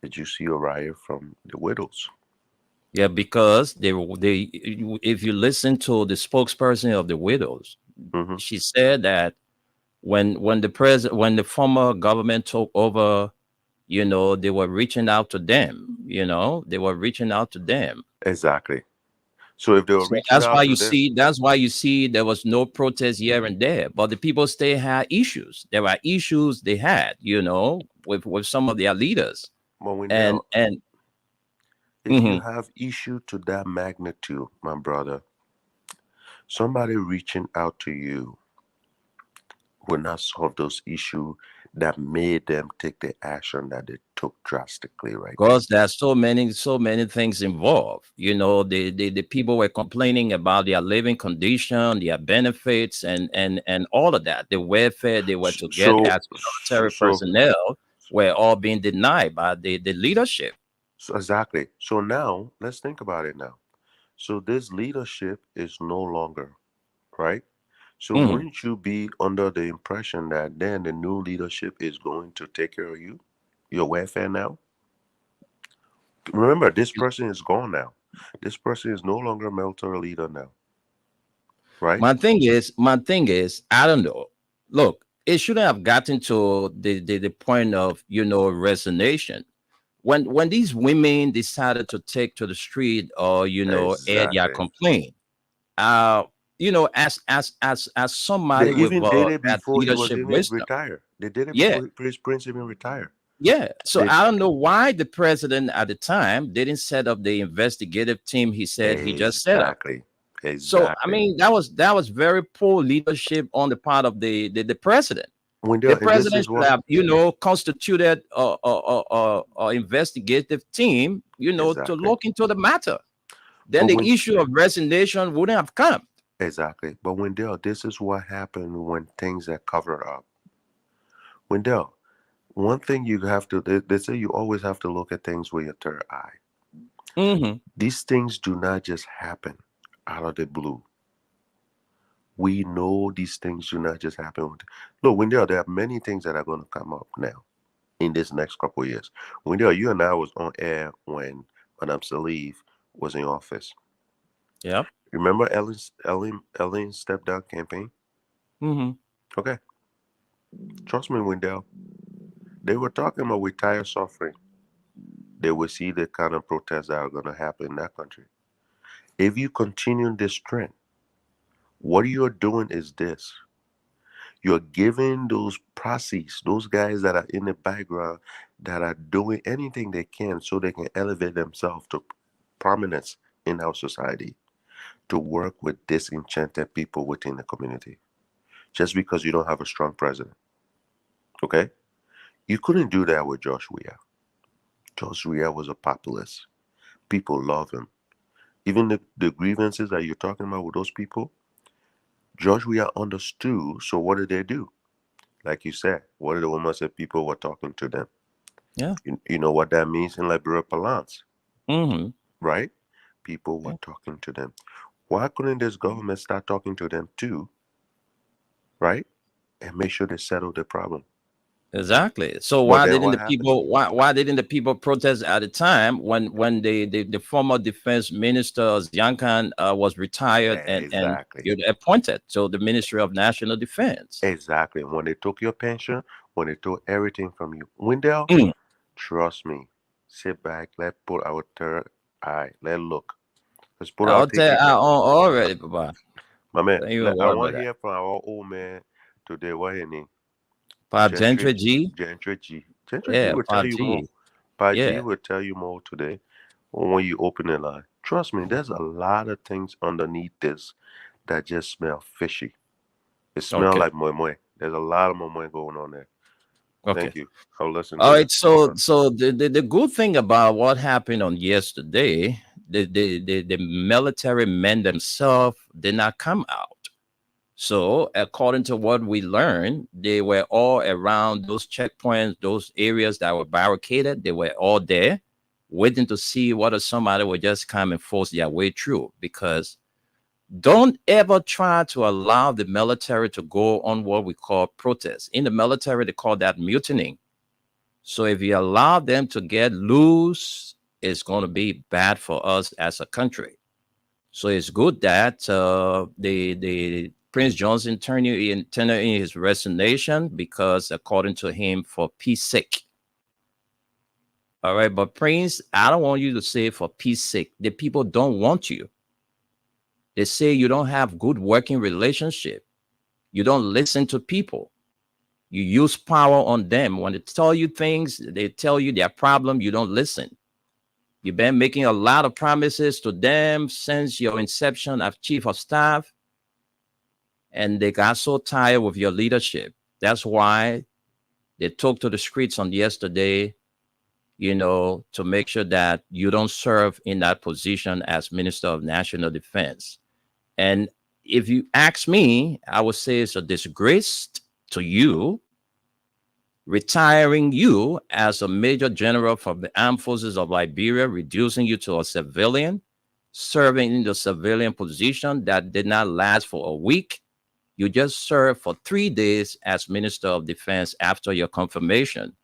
did you see a riot from the widows? Yeah, because they if you listen to the spokesperson of the widows, Hmm. she said that when the former government took over, they were reaching out to them, they were reaching out to them. Exactly. So if they were So reaching out to them, that's why you see there was no protest here and there, but the people still had issues. There were issues they had, with some of their leaders. but And Wendell, and if you mhm. have issue to that magnitude, my brother, somebody reaching out to you will not solve those issues that made them take the action that they took drastically right there. Because there's so many things involved. The people were complaining about their living condition, their benefits, and all of that. The welfare they were to get So, as so, military so, personnel were all being denied by the leadership. so exactly. So now let's think about it now. So this leadership is no longer right. So Mhm. wouldn't you be under the impression that then the new leadership is going to take care of you, your welfare now? Remember, this person is gone now. This person is no longer a military leader now, right? My thing is, I don't know. Look, it shouldn't have gotten to the point of resignation. When these women decided to take to the street or air their Exactly. complaint, uh, as They somebody with even did it that before he was leadership even wisdom, retired. They did it yeah, before Prince even retired. yeah. So They I don't know why the president at the time didn't set up the investigative team he said he just set up. exactly, So I exactly. mean, that was very poor leadership on the part of the president. The Wendell, and this president is should what have, constituted a investigative team, to exactly. look into the matter. Then But the when issue of resignation wouldn't have come. exactly, but Wendell, this is what happened when things are covered up. Wendell, one thing you have to they say you always have to look at things with your third eye. Hmm. These things do not just happen out of the blue. We know these things do not just happen. Look, Wendell, there are many things that are going to come up now in this next couple of years. Wendell, you and I was on air when Madame Salif was in office. Yep. Remember Ellen's step down campaign? Hmm. Okay, trust me, Wendell. They were talking about retire suffering. They will see the kind of protests that are going to happen in that country. If you continue this trend, what you're doing is this. You're giving those proxies, those guys that are in the background that are doing anything they can so they can elevate themselves to prominence in our society, to work with disenchanted people within the community. Just because you don't have a strong president. Okay? You couldn't do that with Josh Weah. Josh Weah was a populist. People love him. Even the grievances that you're talking about with those people, Josh Weah understood. So what did they do? Like you said, what did the woman say? People were talking to them. Yeah. You know what that means in Liberia Palance, Hmm. right? People were Yeah. talking to them. Why couldn't this government start talking to them too, right? And make sure they settle the problem. Exactly. So But why then didn't what the happened? people why didn't the people protest at the time when the former defense minister Ziankan was retired and Exactly. you're appointed to the Ministry of National Defense? Exactly. When they took your pension, when they took everything from you. Wendell, Mm. trust me. Sit back. Let's put our third eye. Let's look. Let's put our I'll tell thinking I cap. on already, Papa. My man, Don't even I worry about want to that. hear from our old man today. What his name? Pop Gentry Gentry G. Gentry G. Gentry G Yeah, will tell Pop you more. G. Pa G Yeah. will tell you more today when you open the line. Trust me, there's a lot of things underneath this that just smell fishy. It smells Okay. like moi moi. There's a lot of moi moi going on there. Okay. Thank you. I'll listen All to you. right. So the good thing about what happened on yesterday, the military men themselves did not come out. So, according to what we learned, they were all around those checkpoints, those areas that were barricaded. They were all there, waiting to see whether somebody would just come and force their way through. Because don't ever try to allow the military to go on what we call protest. In the military, they call that mutinying. So, if you allow them to get loose, it's going to be bad for us as a country. So it's good that the Prince Johnson turned in his resignation because, according to him, for peace sake. All right, but Prince, I don't want you to say for peace sake. The people don't want you. They say you don't have good working relationship. You don't listen to people. You use power on them. When they tell you things, they tell you their problem. You don't listen. You've been making a lot of promises to them since your inception as chief of staff, and they got so tired with your leadership. That's why they took to the streets on yesterday, to make sure that you don't serve in that position as Minister of National Defense. And if you ask me, I would say it's a disgrace to you, retiring you as a major general from the armed forces of Liberia, reducing you to a civilian, serving in the civilian position that did not last for a week. You just served for 3 days as Minister of Defense after your confirmation.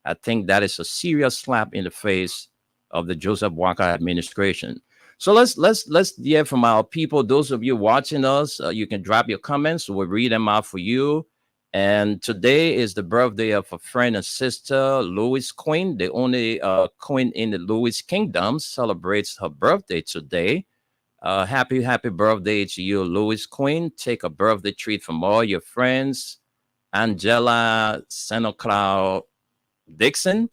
I think that is a serious slap in the face of the Joseph Walker administration. So let's hear from our people. Those of you watching us, you can drop your comments. We'll read them out for you. And today is the birthday of a friend and sister, Louis Queen. The only queen in the Louis Kingdom celebrates her birthday today. Happy birthday to you, Louis Queen. Take a birthday treat from all your friends. Angela Santa Claus Dixon.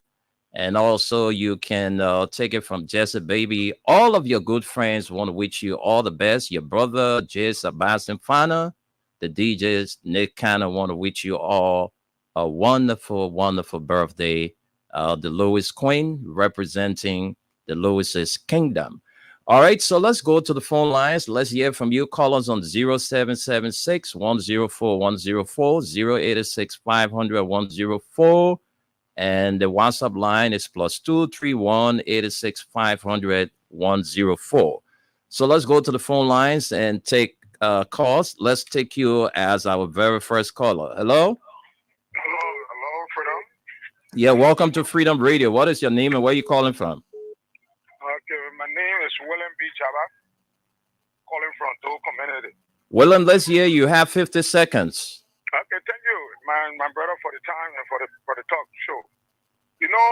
And also you can take it from Jesse Baby. All of your good friends want to wish you all the best. Your brother, Jay Sebastian Fana, the DJs, Nick Canna, want to wish you all a wonderful, wonderful birthday. The Louis Queen representing the Louis's Kingdom. All right, so let's go to the phone lines. Let's hear from you. Call us on 0776 104 104, 086 500 104. And the WhatsApp line is +231 86 500 104. So let's go to the phone lines and take calls. Let's take you as our very first caller. Hello? Hello, Freedom. Yeah, welcome to Freedom Radio. What is your name and where are you calling from? Okay, my name is William B. Jabba, calling from Dole Community. Willem, let's hear you. Have 50 seconds. Okay, thank you, my brother, for the time and for the talk show. You know,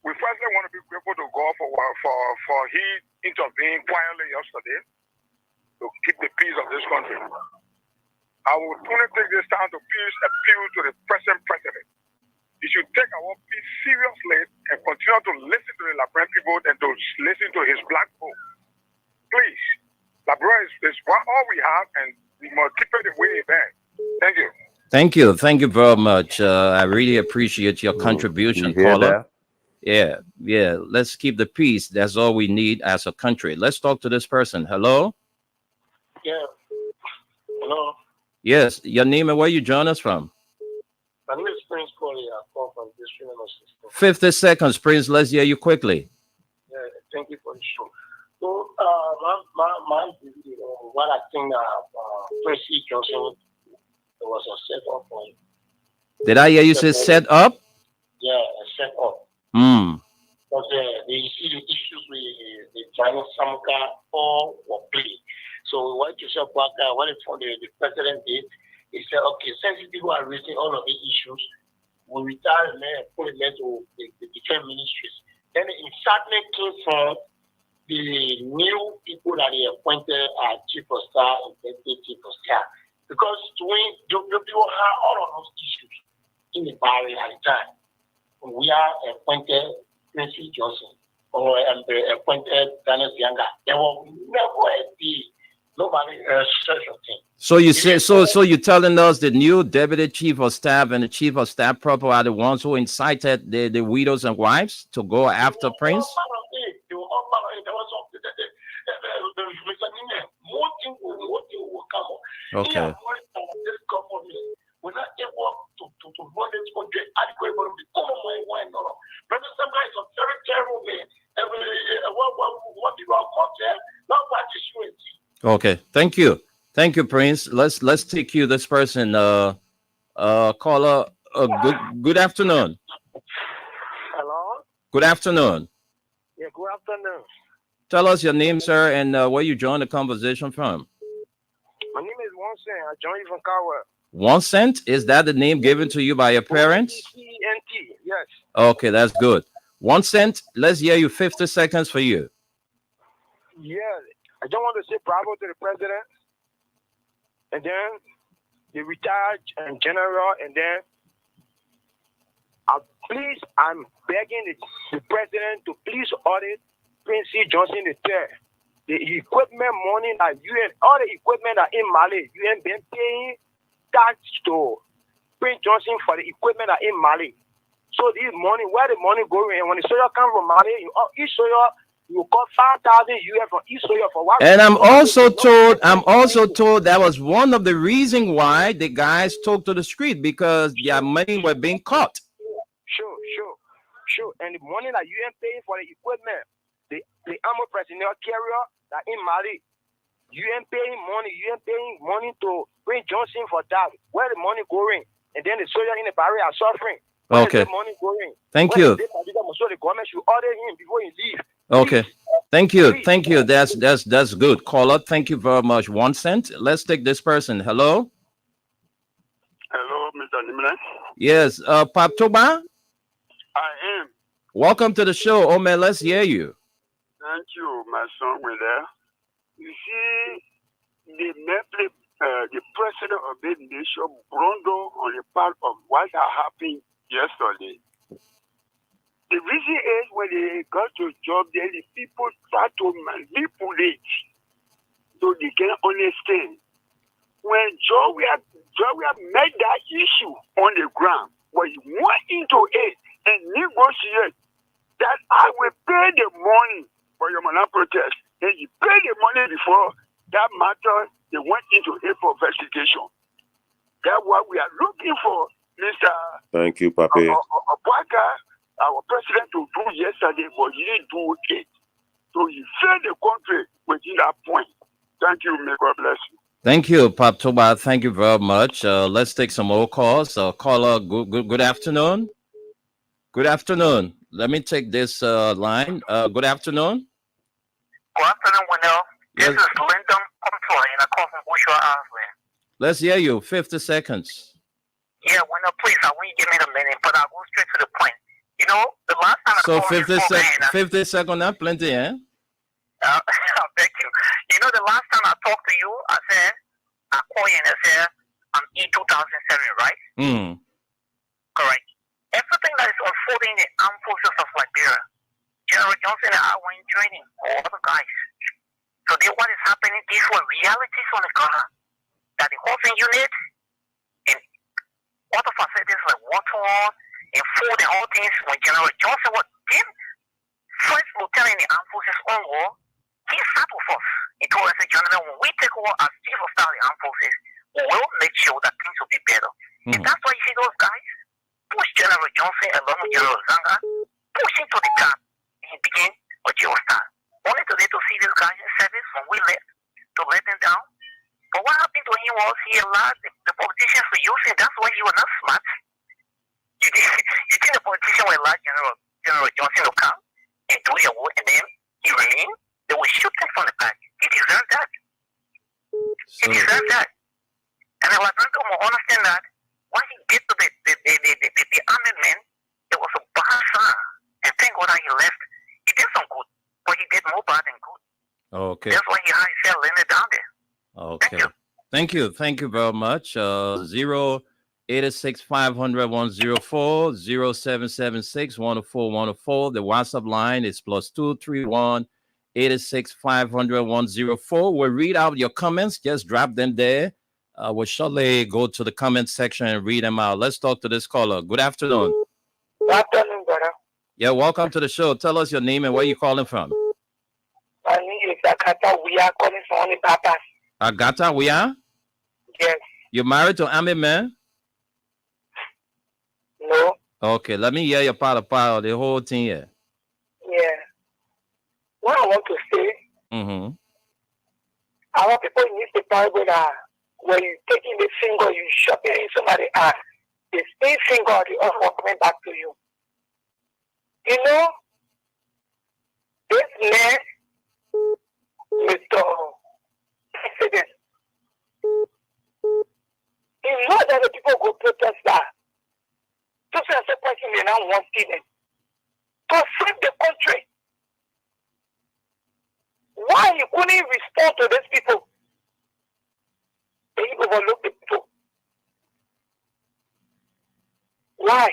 we firstly want to be grateful to God for he intervened quietly yesterday to keep the peace of this country. I would only take this time to appeal to the present president. He should take our peace seriously and continue to listen to the Labrador people and to listen to his black folk. Please, Labrador is all we have, and we must keep it the way it is. Thank you. Thank you. Thank you very much. I really appreciate your contribution, caller. Yeah. Let's keep the peace. That's all we need as a country. Let's talk to this person. Hello? Yeah. Hello? Yes. Your name and where you join us from? My name is Prince Coley. I call from District Number 16. 50 seconds, Prince. Let's hear you quickly. Yeah, thank you for the show. So, what I think Prince Johnson was a setup for him. Did I hear you say set up? Yeah, a setup. Because you see the issues with the Chinese Samuka or play. So, what you said, what the president did, he said, okay, since people are raising all of these issues, we retire them and put them to the different ministries. Then it certainly came from the new people that they appointed as chief of staff and deputy chief of staff. Because when the people have all of those issues in the barrier at the time, we are appointed Prince Johnson or appointed Daniel Younger. There will never be nobody such a thing. So you say so you're telling us the new deputy chief of staff and the chief of staff proper are the ones who incited the widows and wives to go after Prince? They were all part of it. There was okay. We're not able to run this country adequately. But some guys are very terrible, man. What people are called there, not what you see. Okay, thank you, Prince. Let's take you this person. Caller. Good afternoon. Hello. Good afternoon. Yeah, good afternoon. Tell us your name, sir, and where you joined the conversation from. My name is Wonsen. I joined you from Kawa. 1 cent? Is that the name given to you by your parents? E-N-T, yes. Okay, that's good. 1 cent. Let's hear you. 50 seconds for you. Yeah, I just want to say bravo to the president, and then the retired general, and then I'm begging the president to please audit Prince Johnson III. The equipment money that all the equipment that in Mali, UN been paying tax to Prince Johnson for the equipment that in Mali. So this money, where the money going? And when the soldier come from Mali, each soldier you got 5,000 US for each soldier for what? And I'm also told that was one of the reasons why the guys took to the street, because their money were being caught. Sure. And the money that UN paying for the equipment, the armor personnel carrier that in Mali, UN paying money to Prince Johnson for that. Where the money going? And then the soldier in the barrier are suffering. Okay. Money going? Thank you. So the government should order him before he leaves. Okay. Thank you. Thank you. That's good. Caller, thank you very much. 1 cent. Let's take this person. Hello. Hello, Mr. Nimle. Yes. Pap Toba. I am. Welcome to the show. Oh man, let's hear you. Thank you, my son. With there. You see, the president of the nation brought on the part of what happened yesterday. The reason is when they got to job there, the people start to manipulate so they can understand. When Joria made that issue on the ground, when he went into it and negotiated that I will pay the money for your money protest, and he paid the money before that matter, they went into it for investigation. That's what we are looking for, Mr. Thank you, Papi. Obaka, our president, to do yesterday, but he didn't do it. So he failed the country within that point. Thank you. May God bless you. Thank you, Pap Toba. Thank you very much. Let's take some more calls. Caller, good afternoon. Good afternoon. Let me take this line. Good afternoon. Good afternoon, Wendell. This Yes. is Lyndon Contour in a call from Bushwa Ireland. Let's hear you. 50 seconds. Yeah, Wendell, please, I want you to give me a minute, but I'll go straight to the point. You know, the last time I So called this program, 50 seconds, not plenty, eh? thank you. You know, the last time I talked to you, I said, I called you and I said, I'm E2007, right? Correct. Everything that is unfolding in the armed forces of Liberia, General Johnson and I were in training, or other guys. Today, what is happening, these were realities on the ground. That the Housing unit and other facilities like water and food and all things, when General Johnson was then first lieutenant in the armed forces on war, he sat with us. He told us, General, when we take over as chief of staff of the armed forces, we will make sure that things will be better. And that's why you see those guys push General Johnson along with General Zanga, push him to the top, and begin with General Star. Only today to see these guys in service when we left, to let them down. But what happened to him was he allowed the politicians to use him. That's why he was not smart. You think the politician will allow General Johnson to come and do their work, and then he remain? They will shoot him from the back. He deserved that. He deserved that. And I was trying to understand that when he get to the army men, it was a bad sign. And thank God that he left. He did some good, but he did more bad than good. Okay. That's why he had himself landed down there. Okay. Thank you. Thank you very much. 086 500 104 0776 104 104. The WhatsApp line is +231 86 500 104. We'll read out your comments. Just drop them there. We'll shortly go to the comment section and read them out. Let's talk to this caller. Good afternoon. Good afternoon, brother. Yeah, welcome to the show. Tell us your name and where you're calling from. My name is Akata. We are calling from only Papas. Agata, we are? Yes. You married to Army man? No. Okay, let me hear your part of the whole thing here. Yeah. What I want to say, I want people in this parable that when you taking the finger, you shove it in somebody's eye. The same finger, the other one coming back to you. You know, this man, Mr. President, he knows that the people go protest that. Just as a person may not want students to save the country. Why you couldn't respond to these people? They overlook the people. Why?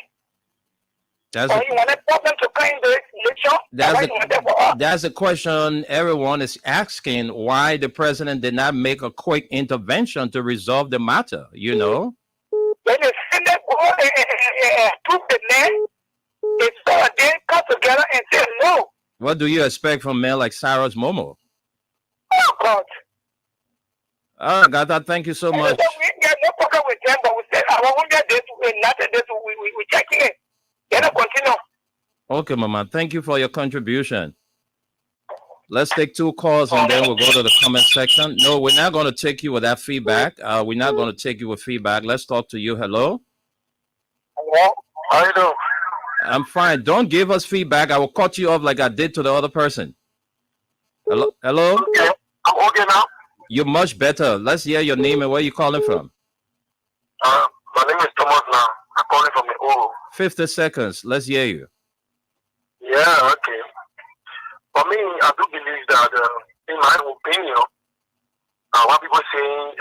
You want a problem to come in the election? That's a question everyone is asking, why the president did not make a quick intervention to resolve the matter, you know? When the Senate took the land, it's they come together and say no. What do you expect from men like Cyrus Momo? Oh, God. Gata, thank you so much. We get no problem with them, but we said, I want this, nothing, this, we checking it. Then I continue. Okay, Mama, thank you for your contribution. Let's take 2 calls and then we'll go to the comment section. No, we're not going to take you with that feedback. We're not going to take you with feedback. Let's talk to you. Hello? Hello? How you doing? I'm fine. Don't give us feedback. I will cut you off like I did to the other person. Hello? Hello? Okay, I'm okay now. You're much better. Let's hear your name and where you calling from. My name is Thomas now. I'm calling from the Oro. 50 seconds. Let's hear you. Yeah, okay. For me, I do believe that, in my opinion, what people saying,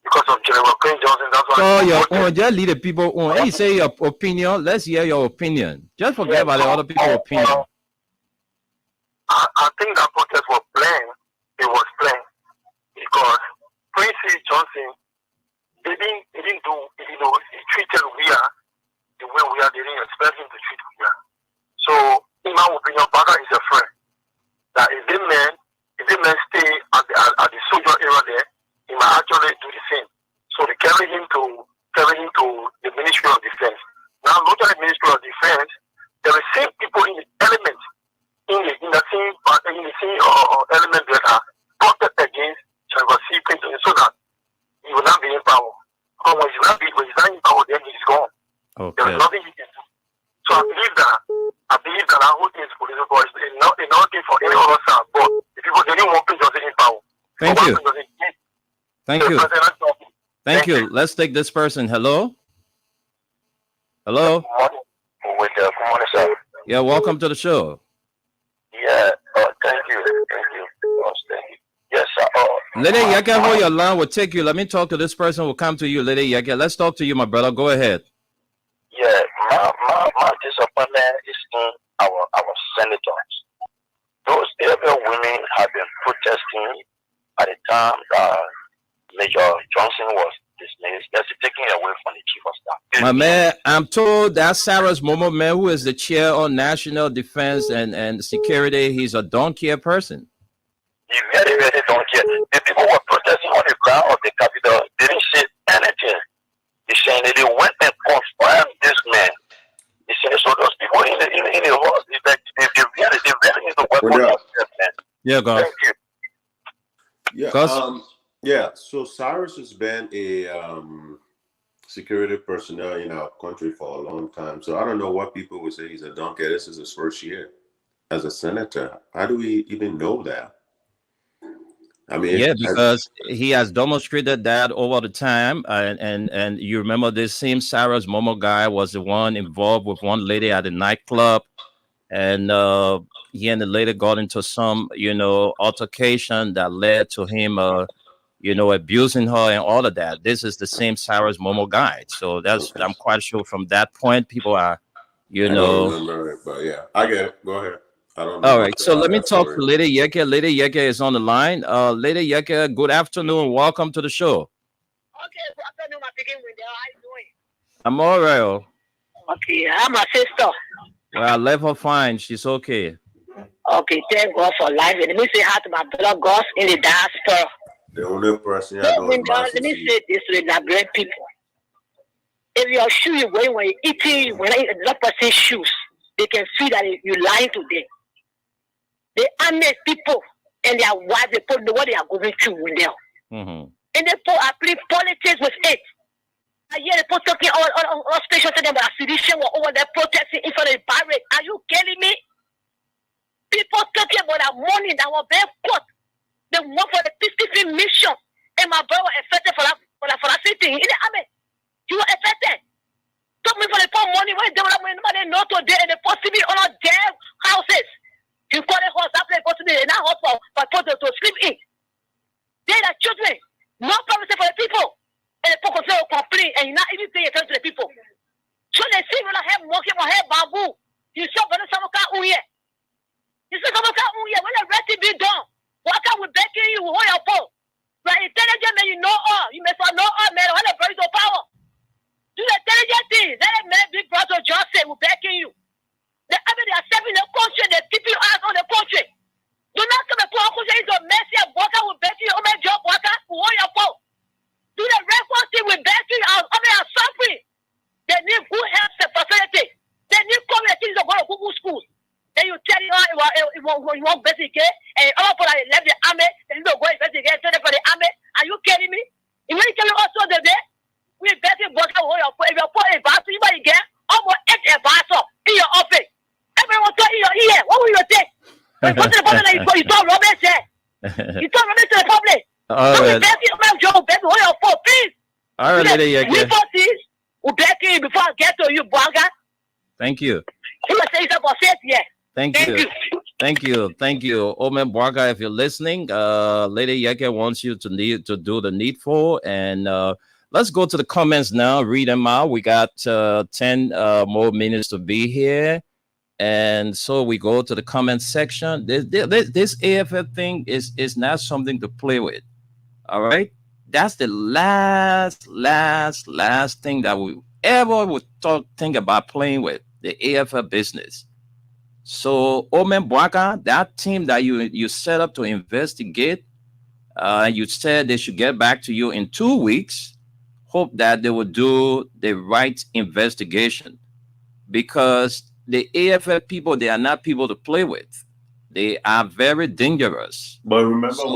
because of General Queen Johnson, that's why. So your own, just lead the people on. Hey, say your opinion. Let's hear your opinion. Just forget about the other people's opinion. I think that protest was planned. It was planned because Quincy Johnson, he treated we are the way we are. They didn't expect him to treat we are. So, in my opinion, Baga is a friend. That if the man stay at the soldier era there, he might actually do the same. So they carry him to the Ministry of Defense. Now, look at the Ministry of Defense. There are same people in the element in the same element that are protected against General C. Clinton, so that he will not be in power. Because when he's not in power, then he's gone. Okay. There is nothing he can do. So I believe that our whole thing is political. It's not thing for any other side. But if people didn't want Prince Johnson in power, Thank you. Thank you. Let's take this person. Hello? Hello? Good morning, sir. Yeah, welcome to the show. Yeah, thank you. Thank you. Yes, sir. Lady Yaka, hold your line. Will take you. Let me talk to this person. Will come to you, Lady Yaka. Let's talk to you, my brother. Go ahead. Yeah, my disappointment is in our senators. Those area women have been protesting at the time Major Johnson was dismissed. That's taken away from the chief of staff. My man, I'm told that Cyrus Momo, man, who is the chair on national defense and security, he's a don't care person. He very, very don't care. The people were protesting on the ground of the Capitol. They didn't say anything. They saying they went and confirmed this man. He said, so those people in the house, they really need to work on themselves, man. Yeah, God. Thank you. Yeah. Yeah. So Cyrus has been a security personnel in our country for a long time. So I don't know what people would say he's a donkey. This is his first year as a senator. How do we even know that? I mean, yeah, because he has demonstrated that over the time, and you remember this same Cyrus Momo guy was the one involved with one lady at the nightclub, and he and the lady got into some altercation that led to him abusing her and all of that. This is the same Cyrus Momo guy, so that's I'm quite sure from that point people are I don't remember it, but yeah, I get it. Go ahead. I don't know. All right, so let me talk to Lady Yeke. Lady Yeke is on the line. Lady Yeke, good afternoon. Welcome to the show. Okay, good afternoon, my picking window. How you doing? I'm all right. Okay, I'm my sister. Well, I left her fine. She's okay. Okay, thank God for life. Let me say hi to my brother Gus in the diaspora. The only person I know. Let me say this to the Liberian people. If your shoe you're wearing when you're eating, when that person's shoes, they can see that you're lying to them. They honest people and their wives, they put what they are going through with them. Mm-hmm. And they put apply politics with it. I hear they put talking all special to them about sedition or over there protesting in front of the barrack. Are you kidding me? People talking about that money that was being put. They want for the peacekeeping mission. And my brother was affected for that same thing. In the army, you were affected. Took me for the poor money when development nobody know today and they possibly on their houses. You call it house, that place possibly and not house for people to sleep in. They are children. No promises for the people. And the people will complain and you not even pay attention to the people. So they see when I have walking my head bamboo. You saw when some car uye. You see some car uye when the rest be done. What can we begging you hold your phone? Right, intelligent man, you know all. You may not know all man when the bring to power. Do the intelligent thing. Let a man be brought to justice will begging you. They are serving the country, they keep you out on the country. Do not come and put our country into mercy and worker will beg you, my job worker, who hold your phone. Do the record thing with beg you out, are suffering. They need good health facility. They need communities to go to Google schools. Then you tell you want basic care, and all people that left the army, they need to go investigate for the army. Are you kidding me? You want to tell me also the day? We beg you, worker, hold your phone. If your phone is bad, you might get almost 8 bars up. When you go to the public, you talk rubbish there. You talk rubbish to the public. All So we right. beg you, man, Joe, baby, hold your phone, please. All right, lady. Yeah, yeah. We beg you before I get to you, Bwaga. Thank you. You must say something for yeah. Thank you. Thank you. Thank you. Omen Bwaga, if you're listening, Lady Yeke wants you to do the needful. And let's go to the comments now. Read them out. We got 10 more minutes to be here. And so we go to the comment section. This AFF thing is not something to play with. All right. That's the last thing that we ever would think about playing with, the AFF business. So, Omen Bwaka, that team that you set up to investigate, you said they should get back to you in 2 weeks. Hope that they will do the right investigation, because the AFF people, they are not people to play with. They are very dangerous. But remember, So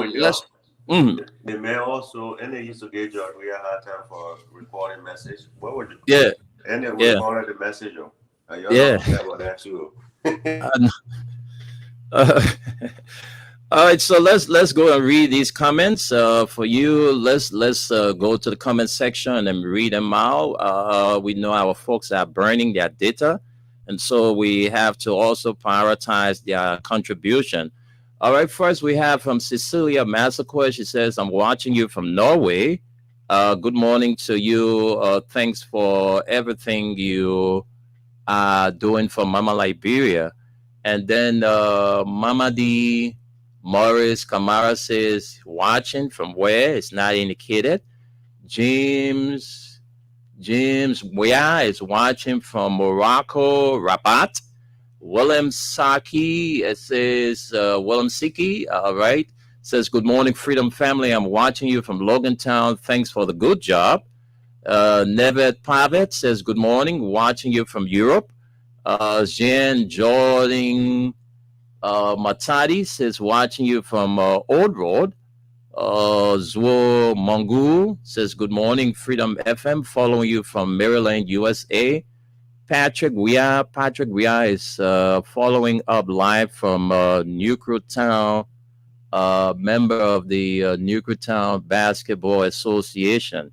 when they may also, and they used to get you we had hard time for recording message. What would you? Yeah. And they Yeah. recorded the message. Yeah. About that too. All right, so let's go and read these comments for you. Let's go to the comment section and read them out. We know our folks are burning their data, and so we have to also prioritize their contribution. All right, first we have from Cecilia Massacre. She says, "I'm watching you from Norway. Good morning to you. Thanks for everything you are doing for Mama Liberia." And then Mamadi Morris Kamara says, watching from where? It's not indicated. James Weah is watching from Morocco, Rabat. Willem Saki, it says, Willem Siki, all right, says, good morning, Freedom Family. I'm watching you from Logantown. Thanks for the good job. Nevet Pavet says, good morning, watching you from Europe. Jean Jordan Matadi says, watching you from Old Road. Zwo Mongu says, good morning, Freedom FM, following you from Maryland, USA. Patrick Weah is following up live from Newcrewtown, member of the Newcrewtown Basketball Association.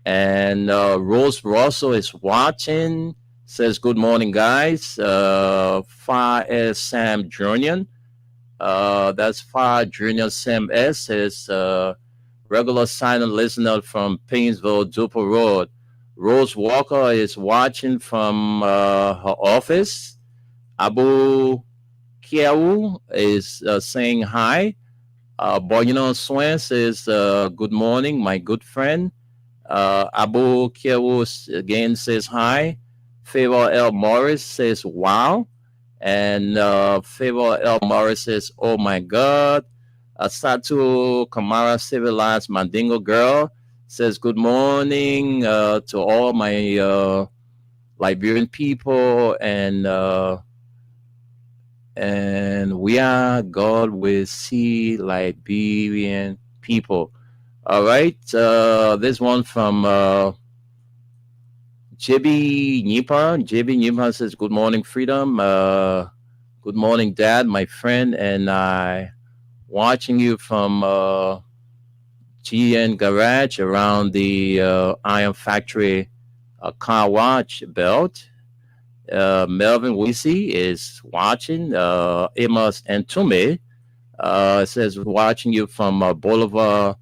And Rose Russell is watching, says, good morning, guys. Far as Sam Junior. That's Far Junior Sam S. Says, regular silent listener from Painesville, Duper Road. Rose Walker is watching from her office. Abu Kiau is saying hi. Boyino Swen says, good morning, my good friend. Abu Kiau again says hi. Favor L. Morris says, wow. And Favor L. Morris says, oh my God. Satu Kamara Civilized Mandingo Girl says, good morning to all my Liberian people, and we are God will see Liberian people. All right, this one from JB Nipa says, good morning, Freedom. Good morning, Dad, my friend, and I watching you from GN Garage around the Iron Factory car watch belt. Melvin Wisi is watching. Amos Antume says, watching you from Boulevard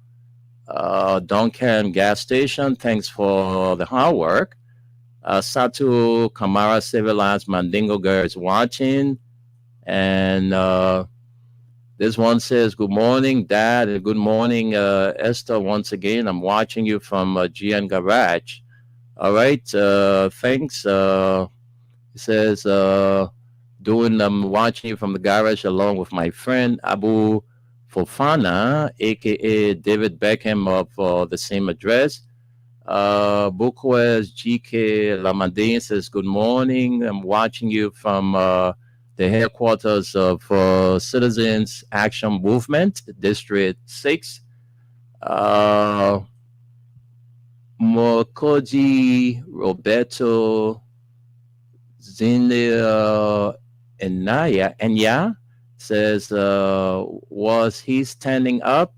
Duncan gas station. Thanks for the hard work. Satu Kamara Civilized Mandingo Girl is watching. And this one says, good morning, Dad, and good morning, Esther. Once again, I'm watching you from GN Garage. All right, thanks. It says, I'm watching you from the garage along with my friend Abu Fofana, a.k.a. David Beckham of the same address. Bukwes GK Lamadin says, good morning. I'm watching you from the headquarters of Citizens Action Movement, District 6. Mokoji Roberto Zindia Enya says, was he standing up?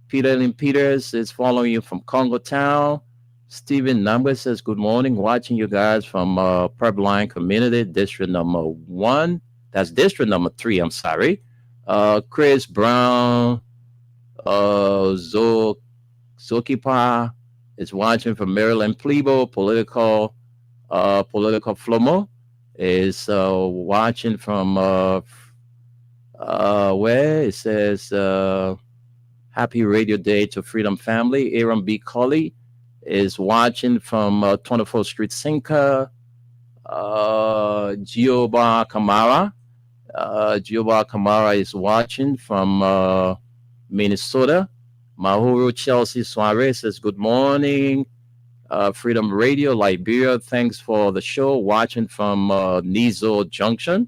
Peter Lynn Peters is following you from Congo Town. Stephen Number says, good morning, watching you guys from Purblind Community, District number 1. That's District number 3, I'm sorry. Chris Brown, Zokipa is watching from Maryland. Plebo, political Flomo is watching from where it says happy radio day to Freedom Family. Aaron B. Colley is watching from 24th Street Sinker. Gioba Kamara. Gioba Kamara is watching from Minnesota. Mahuru Chelsea Suarez says, good morning. Freedom Radio, Liberia. Thanks for the show. Watching from Nizo Junction.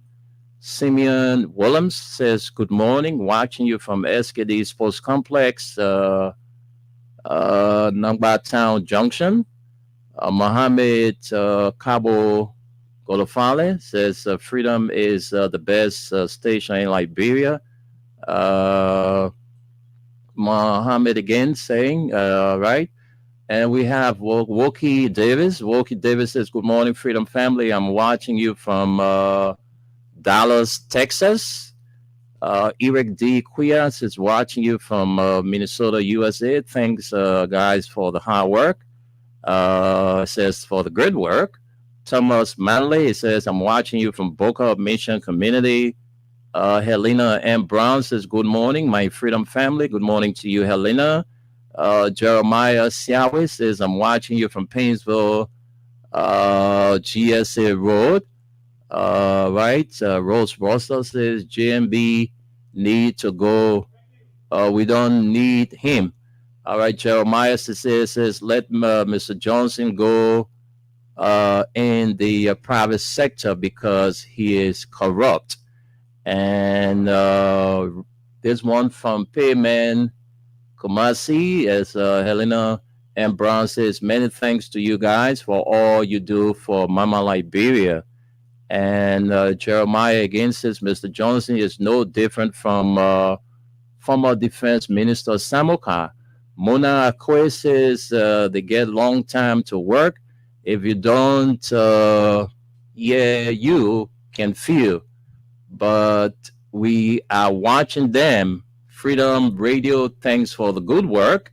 Simeon Willems says, good morning. Watching you from SKD Sports Complex, Nangba Town Junction. Mohammed Cabo Golofale says, Freedom is the best station in Liberia. Mohammed again saying, right. And we have Woki Davis. Woki Davis says, good morning, Freedom Family. I'm watching you from Dallas, Texas. Eric D. Quias is watching you from Minnesota, USA. Thanks, guys, for the hard work. Says for the good work. Thomas Manley says, I'm watching you from Boca Mission Community. Helena M. Brown says, good morning, my Freedom Family. Good morning to you, Helena. Jeremiah Siawi says, I'm watching you from Painesville, GSA Road. Right. Rose Rosa says, JMB need to go. We don't need him. All right. Jeremiah says, let Mr. Johnson go in the private sector because he is corrupt. And there's one from Payman Kumasi, as Helena and Brown says, many thanks to you guys for all you do for Mama Liberia. And Jeremiah again says, Mr. Johnson is no different from former Defense Minister Samoka. Mona Akwe says they get long time to work. If you don't, you can feel. But we are watching them. Freedom Radio, thanks for the good work.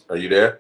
Are you there?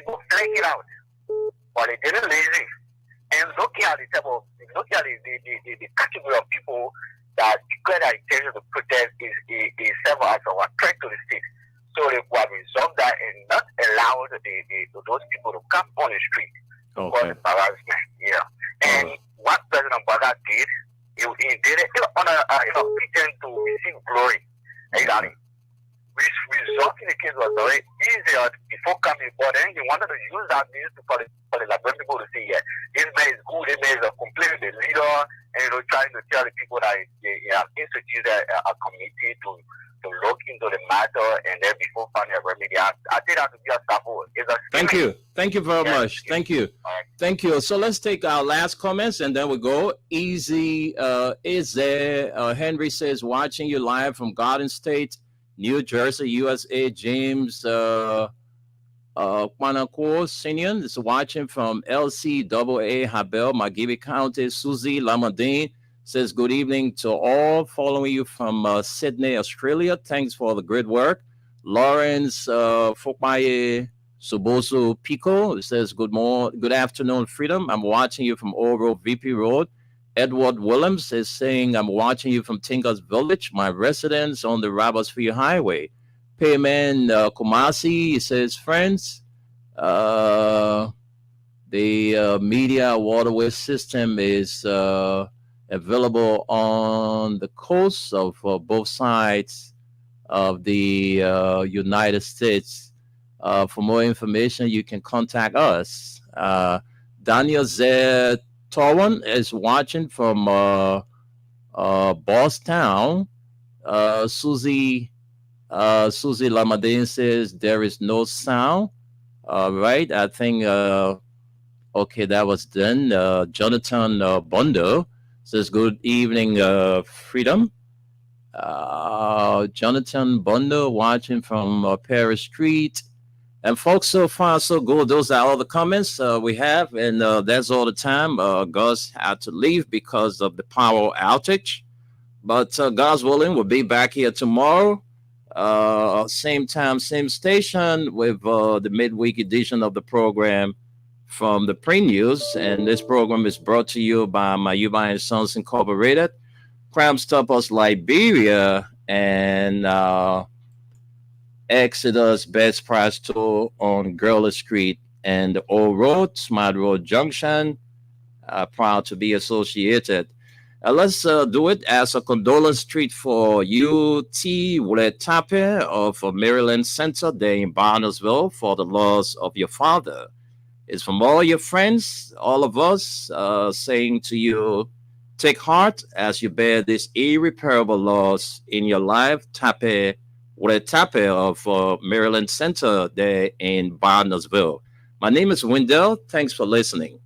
people flag it out. But they didn't lazy. And looking at the type of, looking at the category of people that declare their intention to protest is serve as a threat to the state. So they will resolve that and not allow those people to come on the street to cause embarrassment. Yeah. And what President Baga did, he did it on a pretend to receive glory. Exactly. Resolving the case was very easier before coming, but then he wanted to use that means for the people to see, yeah, this man is good, this man is a complete leader, and trying to tell the people that they have instituted a committee to look into the matter and then before finding a remedy. I think that to be a sample. Thank you. Thank you very much. Thank you. Thank you. So let's take our last comments and then we go. Easy is there. Henry says, watching you live from Garden State, New Jersey, USA. James Quanako Senior is watching from LCAA Habel, Magibi County. Susie Lamadine says, good evening to all, following you from Sydney, Australia. Thanks for the great work. Lawrence Fokmaye Subosu Pico says, good afternoon, Freedom. I'm watching you from Oro VP Road. Edward Williams is saying, I'm watching you from Tinker's Village, my residence on the Robertsfield Highway. Payman Kumasi says, friends, the media waterway system is available on the coast of both sides of the United States. For more information, you can contact us. Daniel Z. Torwan is watching from Boston. Susie Lamadine says there is no sound. Right, I think, okay, that was done. Jonathan Bondo says, good evening, Freedom. Jonathan Bondo watching from Paris Street. And folks, so far, so good. Those are all the comments we have. And that's all the time. Gus had to leave because of the power outage. But God's willing, we'll be back here tomorrow. Same time, same station with the midweek edition of the program from the Printnews. And this program is brought to you by Mayuba and Sons Incorporated, Crime Stoppers Liberia, and Exodus Best Price Store on Gurley Street and the Old Road, Smart Road Junction. Proud to be associated. Let's do it as a condolence treat for U.T. Wuletape of Maryland Center there in Barnesville for the loss of your father. It's from all your friends, all of us, saying to you, take heart as you bear this irreparable loss in your life. Tape Wuletape of Maryland Center there in Barnesville. My name is Wendell. Thanks for listening.